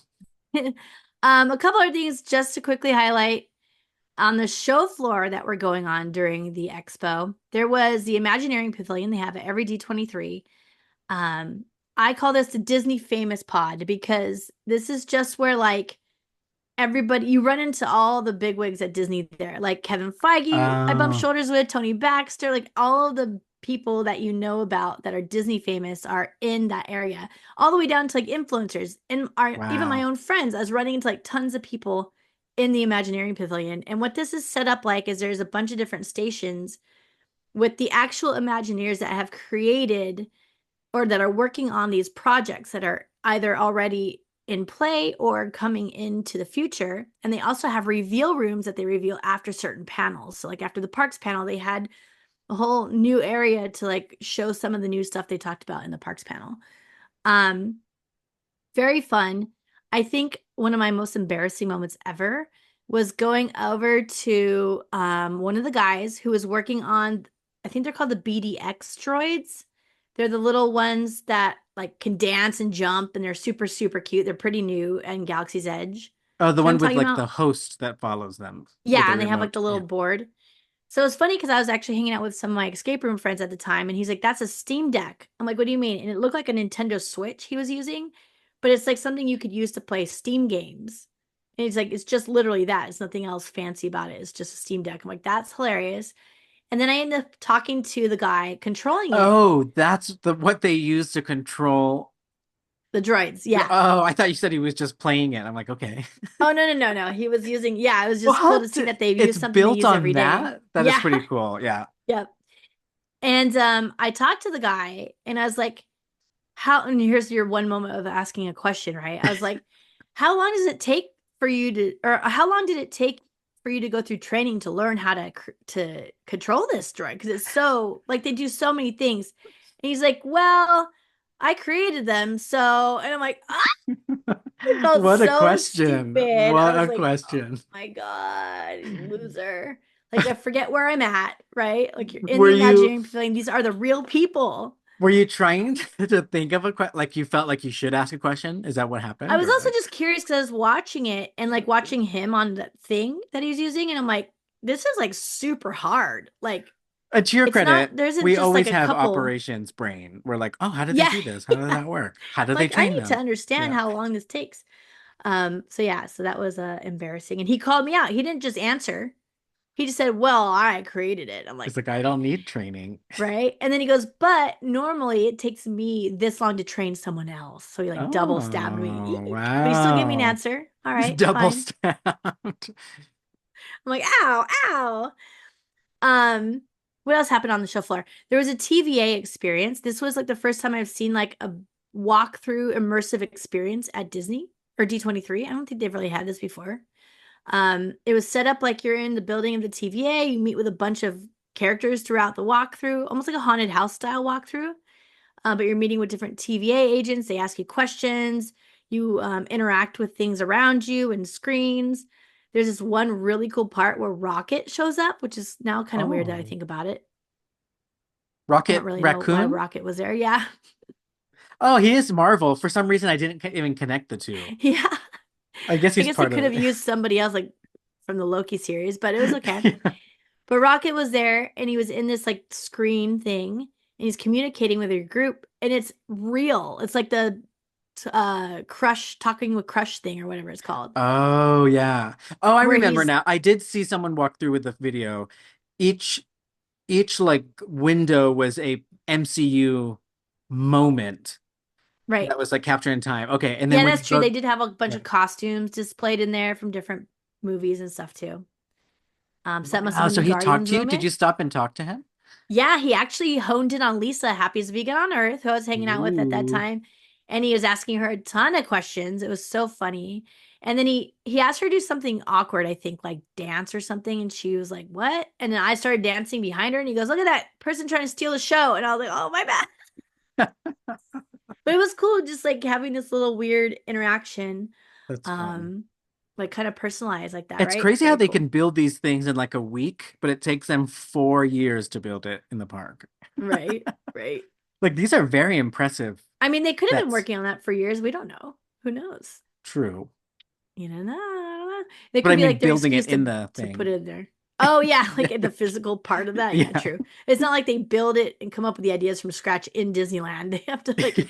A couple other things just to quickly highlight. On the show floor that were going on during the expo, there was the Imagineering Pavilion. They have it every D23. Um, I call this the Disney Famous Pod because this is just where like everybody you run into all the bigwigs at Disney there, like Kevin Feige. I bump
Uh,
shoulders with Tony Baxter, like all of the people that you know about that are Disney famous are in that area, all the way down to like influencers and our even my
wow.
own friends. I was running into like tons of people in the Imagineering Pavilion, and what this is set up like is there's a bunch of different stations with the actual Imagineers that have created or that are working on these projects that are either already in play or coming into the future. And they also have reveal rooms that they reveal after certain panels. So like after the parks panel, they had a whole new area to like show some of the new stuff they talked about in the parks panel. Um, Very fun. I think one of my most embarrassing moments ever was going over to one of the guys who was working on, I think they're called the BDX droids. They're the little ones that like can dance and jump and they're super, super cute. They're pretty new and Galaxy's Edge.
Oh, the
Do you know what
one
I'm
with
talking
like the
about?
host that follows them with
Yeah,
the
and they have
remote.
like the little
Yeah.
board. So it's funny because I was actually hanging out with some of my escape room friends at the time, and he's like, "That's a Steam Deck." I'm like, "What do you mean?" And it looked like a Nintendo Switch he was using, but it's like something you could use to play Steam games. And he's like, "It's just literally that. It's nothing else fancy about it. It's just a Steam Deck." I'm like, "That's hilarious." And then I ended up talking to the guy controlling it,
Oh, that's the what they use to control.
the droids. Yeah.
Oh, I thought you said he was just playing it. I'm like, okay.
Oh no, no, no, no. He was using. Yeah, it was just cool to
What?
see that they've
It's
used something they
built
use
on
every day.
that? That is
Yeah.
pretty cool. Yeah.
Yep. And I talked to the guy, and I was like, how, and here's your one moment of asking a question, right? I was like, how long does it take for you to, or how long did it take for you to go through training to learn how to control this droid? Because it's so, like, they do so many things. And he's like, well, I created them. So, and I'm like, ah, I felt
What a
so
question.
stupid. I
What
was
a
like, oh
question.
my God, you loser. Like, I forget where I'm at, right? Like, you're in
Were
the
you
imaginary feeling. These are the real people.
were you trying to think of a question like you felt like you should ask a question? Is that what
I
happened
was
or
also
like
just curious because I was watching it and like watching him on that thing that he's using. And I'm like, this is like super hard. Like,
to your
it's not,
credit,
there isn't
we
just like
always
a
have
couple.
operations brain. We're like, oh, how did they
Yeah.
do this? How did
Yeah.
that work? How did they
Like, I
train
need to
them?
understand
Yeah.
how long this takes. So yeah, so that was embarrassing. And he called me out. He didn't just answer. He just said, "Well, I created it." I'm like,
It's like I don't need training.
right? And then he goes, "But normally it takes me this long to train someone else." So he like double stabbed me.
Oh,
Eek. But he still gave me an
wow.
answer. All right,
Double
fine.
stabbed.
I'm like, "Ow, ow." Um, what else happened on the show floor? There was a TVA experience. This was like the first time I've seen like a walkthrough immersive experience at Disney or D23. I don't think they've really had this before. It was set up like you're in the building of the TVA. You meet with a bunch of characters throughout the walkthrough, almost like a haunted house style walkthrough. But you're meeting with different TVA agents. They ask you questions. You interact with things around you and screens. There's this one really cool part where Rocket shows up, which is now kind of weird that I
Oh.
think about it. I don't
Rocket
really know why
Raccoon?
Rocket was there. Yeah.
Oh, he is Marvel. For some reason, I didn't even connect the two.
Yeah.
I guess
I
he's
guess they
part
could
of
have
it.
used somebody else like from the Loki series, but it was okay.
Yeah.
But Rocket was there and he was in this like screen thing and he's communicating with your group and it's real. It's like the Crush talking with Crush thing or whatever it's called.
Oh, yeah. Oh, I
Where
remember
he's
now. I did see someone walk through with the video. Each each like window was a MCU moment
right.
that was like captured in time. Okay, and then
Yeah,
when you
that's true.
go,
They did have a bunch
yeah.
of costumes displayed in there from different movies and stuff too. So that must have
Wow,
been
so
the
he talked
Guardians
to you? Did
moment.
you stop and talk to him?
Yeah, he actually honed in on Lisa, happiest vegan on earth, who I was hanging out with at that
Ooh.
time. And he was asking her a ton of questions. It was so funny. And then he asked her to do something awkward, I think, like dance or something. And she was like, "What?" And then I started dancing behind her, and he goes, "Look at that person trying to steal the show." And I was like, "Oh, my bad." But it was cool just like having this little weird interaction,
That's fun.
um, like kind of personalized like that,
It's
right?
crazy how
Very
they
cool.
can build these things in like a week, but it takes them 4 years to build it in the park.
Right, right.
Like these are very impressive
I mean, they could have been
sets.
working on that for years. We don't know. Who knows?
True.
You know, no. They
But I
could be
mean
like their
building it
excuse
in the
to put
thing.
it in there. Oh yeah, like the physical part of that. Yeah,
Yeah.
true. It's not like they build it and come up with the ideas from scratch in Disneyland. They have to like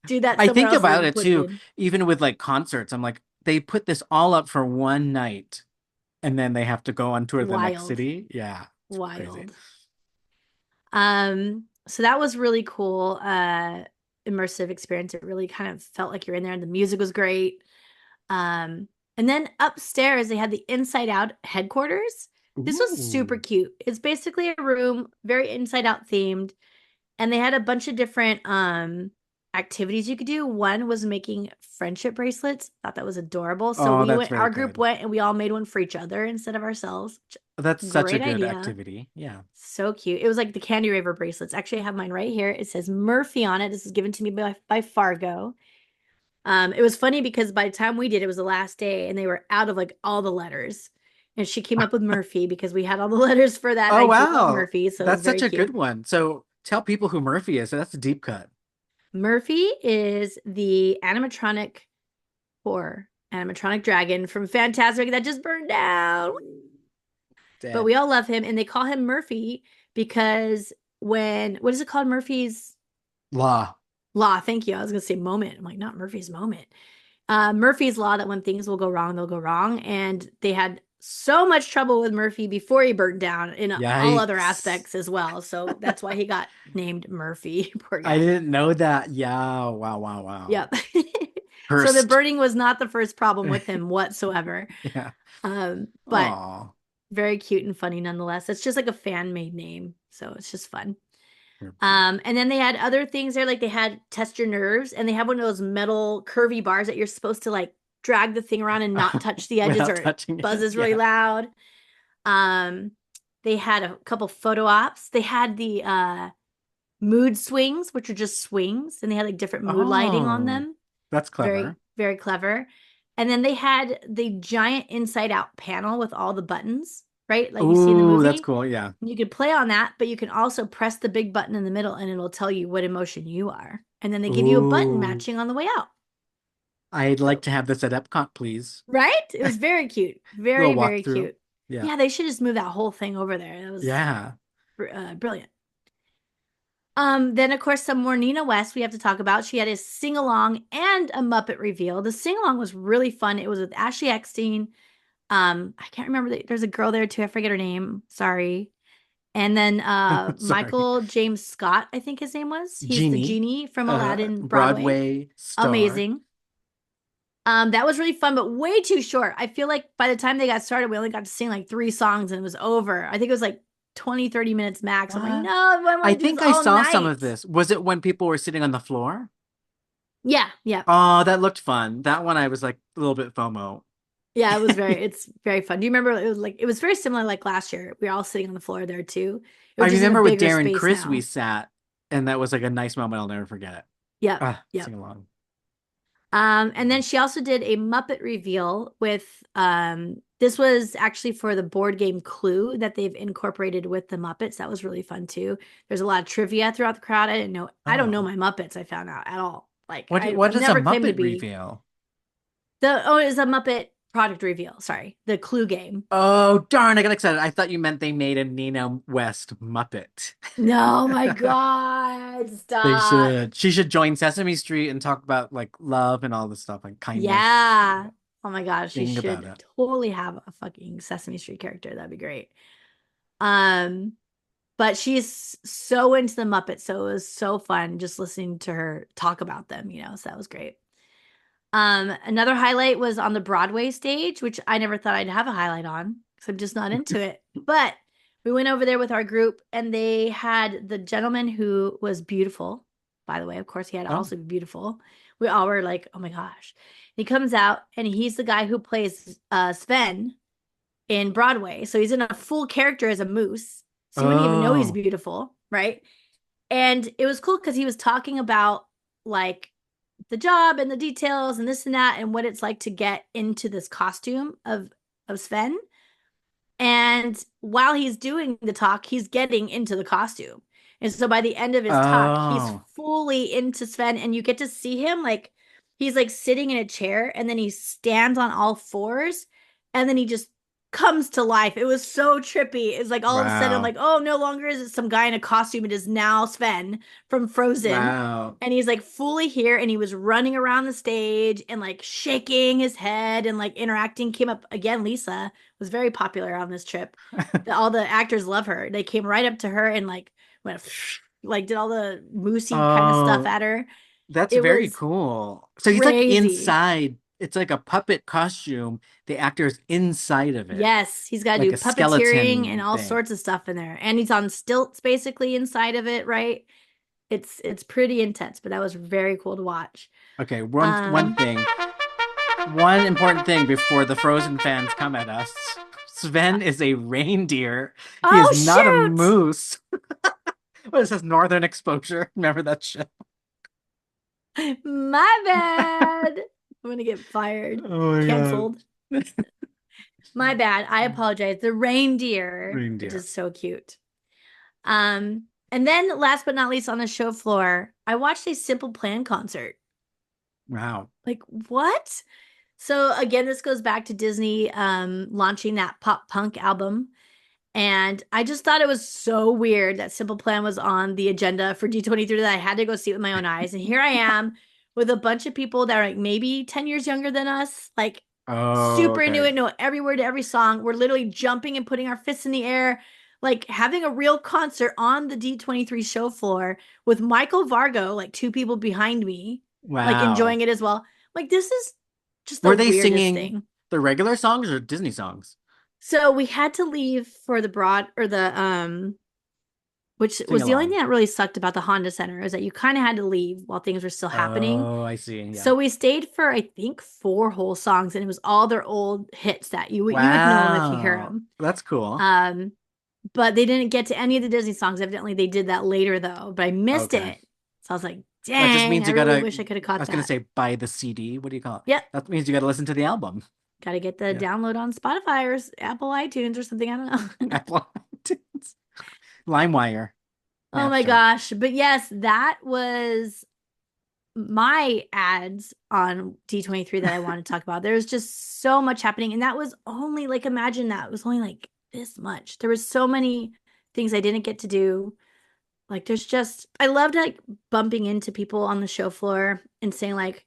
do that
I
somewhere
think
else and
about
then
it
put it
too,
in.
even with like concerts. I'm like, they put this all up for one night and then they have to go on tour to the next
Wild,
city. Yeah, it's crazy.
wild. So that was really cool. Immersive experience. It really kind of felt like you're in there, and the music was great. Um, and then upstairs they had the Inside Out headquarters. This was super
Ooh.
cute. It's basically a room, very Inside Out themed, and they had a bunch of different activities you could do. One was making friendship bracelets. Thought that was adorable. So
Oh,
we
that's
went,
very
our group
good.
went and we all made one for each other instead of ourselves.
That's such a
Great
good
idea.
activity. Yeah.
So cute. It was like the Candy Raver bracelets. Actually, I have mine right here. It says Murphy on it. This is given to me by Fargo. It was funny because by the time we did, it was the last day and they were out of like all the letters. And she came up with Murphy because we had all the letters for that. And
Oh,
I do love
wow.
Murphy, so it was
That's such
very
a good
cute.
one. So tell people who Murphy is. That's a deep cut.
Murphy is the animatronic dragon from Fantasmic that just burned down. But
Dead.
we all love him and they call him Murphy because what is it called? Murphy's
Law.
Law. Thank you. I was gonna say moment. I'm like, not Murphy's moment. Murphy's Law that when things will go wrong, they'll go wrong. And they had so much trouble with Murphy before he burnt down in all other
Yikes.
aspects as well. So that's why he got named Murphy. Poor
I
guy.
didn't know that. Yeah. Wow, wow, wow.
Yep. So the
Cursed.
burning was not the first problem with him whatsoever.
Yeah.
But
Oh.
very cute and funny nonetheless. It's just like a fan made name. So it's just fun.
Murphy.
And then they had other things there, like they had test your nerves, and they have one of those metal curvy bars that you're supposed to like drag the thing around and not touch the edges,
Without
or it
touching it.
buzzes really
Yeah.
loud. Um, they had a couple photo ops. They had mood swings, which are just swings, and they had like different mood lighting on
Oh,
them.
that's
Very,
clever.
very clever. And then they had the giant inside out panel with all the buttons, right? Like you see in the
Ooh, that's
movie.
cool. Yeah.
You could play on that, but you can also press the big button in the middle and it'll tell you what emotion you are. And then they give you a button
Ooh,
matching on the way out.
I'd like
So,
to have this at Epcot, please.
right? It was very cute.
Little
Very, very
walkthrough.
cute.
Yeah.
Yeah, they should just move that whole thing over there. That was
Yeah.
brilliant. Then of course some more Nina West we have to talk about. She had a sing along and a Muppet reveal. The sing along was really fun. It was with Ashley Eckstein. I can't remember there's a girl there too. I forget her name. Sorry. And then
Sorry.
Michael James Scott, I think his name was. He's the
Genie,
genie from Aladdin Broadway.
Broadway star.
Amazing. That was really fun, but way too short. I feel like by the time they got started, we only got to sing like three songs and it was over. I think it was like 20, 30 minutes max. I'm like,
What?
no, I want
I
to do this
think I
all
saw some
night.
of this. Was it when people were sitting on the floor?
Yeah, yeah.
Oh, that looked fun. That one I was like a little bit FOMO.
Yeah, it's very fun. Do you remember it was very similar like last year. We were all sitting on the floor there too. It
I
was just in a
remember with
bigger
Darren
space
Chris we
now.
sat, and that was like a nice moment. I'll never forget it.
Yep,
Ah,
yep.
sing along.
And then she also did a Muppet reveal with this was actually for the board game Clue that they've incorporated with the Muppets. That was really fun too. There's a lot of trivia throughout the crowd. I don't know
Oh,
my Muppets, I found out at all. Like
what
I've
is a
never claimed to
Muppet
be
reveal?
it's a Muppet product reveal. Sorry, the Clue game.
Oh, darn, I got excited. I thought you meant they made a Nina West Muppet.
No, my God,
They
stop.
should. She should join Sesame Street and talk about like love and all this stuff, like kindness.
Yeah. Oh my gosh, she
Sing about
should
it.
totally have a fucking Sesame Street character. That'd be great. Um, but she's so into the Muppets, so it was so fun just listening to her talk about them, so that was great. Another highlight was on the Broadway stage, which I never thought I'd have a highlight on because I'm just not into it. But we went over there with our group and they had the gentleman who was beautiful. By the way, of course, he had to
Oh,
also be beautiful. We all were like, oh my gosh. He comes out and he's the guy who plays Sven in Broadway. So he's in a full character as a moose. So you wouldn't even know he's
oh,
beautiful, right? And it was cool because he was talking about like the job and the details and this and that and what it's like to get into this costume of Sven. And while he's doing the talk, he's getting into the costume. And so by the end of his talk, he's
oh,
fully into Sven and you get to see him like he's like sitting in a chair and then he stands on all fours and then he just comes to life. It was so trippy. It's like all of a sudden,
wow,
like, oh, no longer is it some guy in a costume. It is now Sven from Frozen.
wow.
And he's like fully here and he was running around the stage and like shaking his head and like interacting. Came up again, Lisa was very popular on this trip. All the actors love her. They came right up to her and like went like did all the moosey kind of stuff
Oh,
at her.
that's
It
very
was
cool. So he's like
crazy.
inside. It's like a puppet costume. The actor's inside of it,
Yes, he's got to
like
do
a
puppeteering and
skeleton
all
thing.
sorts of stuff in there. And he's on stilts basically inside of it, right? It's pretty intense, but that was very cool to watch.
Okay, one
Um
thing. One important thing before the Frozen fans come at us. Sven is a reindeer. He is
oh
not a
shoot.
moose. What is this, Northern Exposure? Remember that show?
My bad. I'm gonna get fired.
Oh my
Canceled.
God.
My bad. I apologize. The reindeer, which
Reindeer.
is so cute. And then last but not least on the show floor, I watched a Simple Plan concert.
Wow.
Like, what? So again, this goes back to Disney launching that pop punk album. And I just thought it was so weird that Simple Plan was on the agenda for D23 that I had to go see it with my own eyes. And here I am with a bunch of people that are like maybe 10 years younger than us, like
Oh,
super into
okay.
it, know every word to every song. We're literally jumping and putting our fists in the air, like having a real concert on the D23 show floor with Michael Vargo, like two people behind me, like
Wow.
enjoying it as well. Like, this is just the
Were they
weirdest
singing
thing.
the regular songs or Disney songs?
So we had to leave for the broad or the which
Sing
was the only thing
along.
that really sucked about the Honda Center is that you kind of had to leave while things were still happening.
Oh, I see. Yeah.
So we stayed for I think four whole songs, and it was all their old hits that you would know them if you hear
Wow.
them.
That's cool.
Um, but they didn't get to any of the Disney songs. Evidently, they did that later though, but I missed
Okay.
it. So I was like,
That just
dang,
means
I
you
really
gotta,
wish I could have
I
caught
was gonna
that.
say buy the CD. What do you call it?
Yep.
That means you gotta listen to the album.
Got to get the
Yeah.
download on Spotify or Apple iTunes or something. I don't know.
Apple iTunes. LimeWire,
Oh my
Napster.
gosh. But yes, that was my ads on D23 that I want to talk about. There's just so much happening. And that was only like, imagine that it was only like this much. There was so many things I didn't get to do. Like, there's just, I loved like bumping into people on the show floor and saying, like,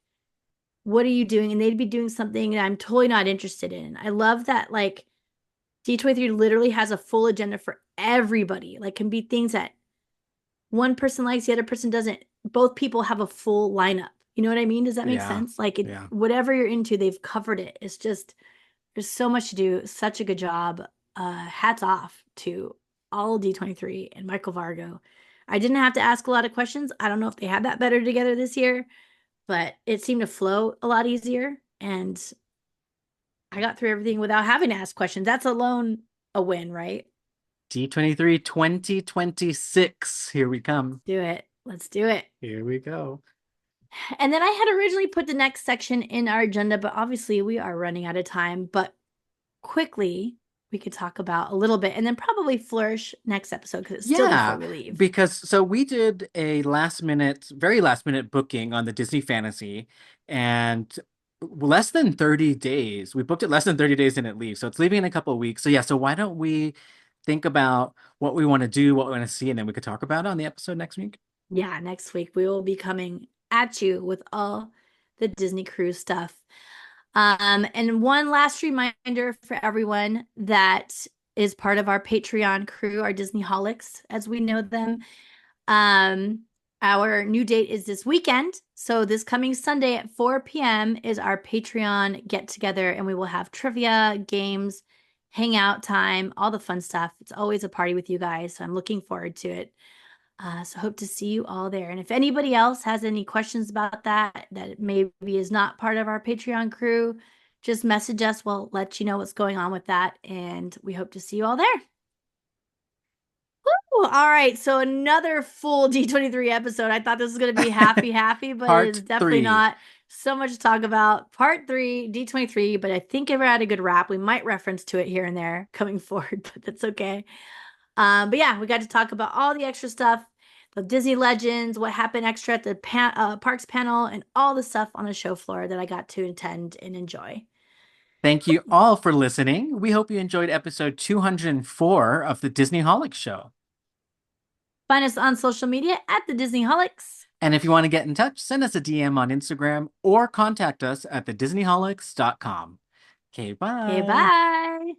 what are you doing? And they'd be doing something that I'm totally not interested in. I love that, like, D23 literally has a full agenda for everybody. Like, can be things that one person likes, the other person doesn't. Both people have a full lineup. You know what I mean? Does that make
Yeah.
sense? Like,
Yeah.
whatever you're into, they've covered it. It's just, there's so much to do. Such a good job. Hats off to all D23 and Michael Vargo. I didn't have to ask a lot of questions. I don't know if they had that better together this year, but it seemed to flow a lot easier. And I got through everything without having to ask questions. That's alone a win, right?
D23 2026. Here we come.
Do it. Let's do it.
Here we go.
And then I had originally put the next section in our agenda, but obviously we are running out of time. But quickly, we could talk about a little bit and then probably flourish next episode because it's still before
Yeah,
we leave.
because so we did a last minute, very last minute booking on the Disney Fantasy, and less than 30 days. We booked it less than 30 days and it leaves. So it's leaving in a couple of weeks. So yeah, so why don't we think about what we want to do, what we want to see, and then we could talk about it on the episode next week.
Yeah, next week we will be coming at you with all the Disney cruise stuff. And one last reminder for everyone that is part of our Patreon crew, our Disney holics, as we know them. Um, our new date is this weekend. So this coming Sunday at 4 p.m. is our Patreon get together, and we will have trivia, games, hangout time, all the fun stuff. It's always a party with you guys. So I'm looking forward to it. So hope to see you all there. And if anybody else has any questions about that, that maybe is not part of our Patreon crew, just message us. We'll let you know what's going on with that. And we hope to see you all there. Woo! All right. So another full D23 episode. I thought this was going to be happy, but it is
Part
definitely
three.
not. So much to talk about. Part three, D23. But I think if we're at a good wrap, we might reference to it here and there coming forward, but that's okay. But yeah, we got to talk about all the extra stuff, the Disney Legends, what happened extra at the parks panel, and all the stuff on the show floor that I got to attend and enjoy.
Thank you all for listening. We hope you enjoyed episode 204 of the Disney Holic Show.
Find us on social media at the Disney Holics.
And if you want to get in touch, send us a DM on Instagram or contact us at thedisneyholics.com. Okay,
Okay,
bye.
bye.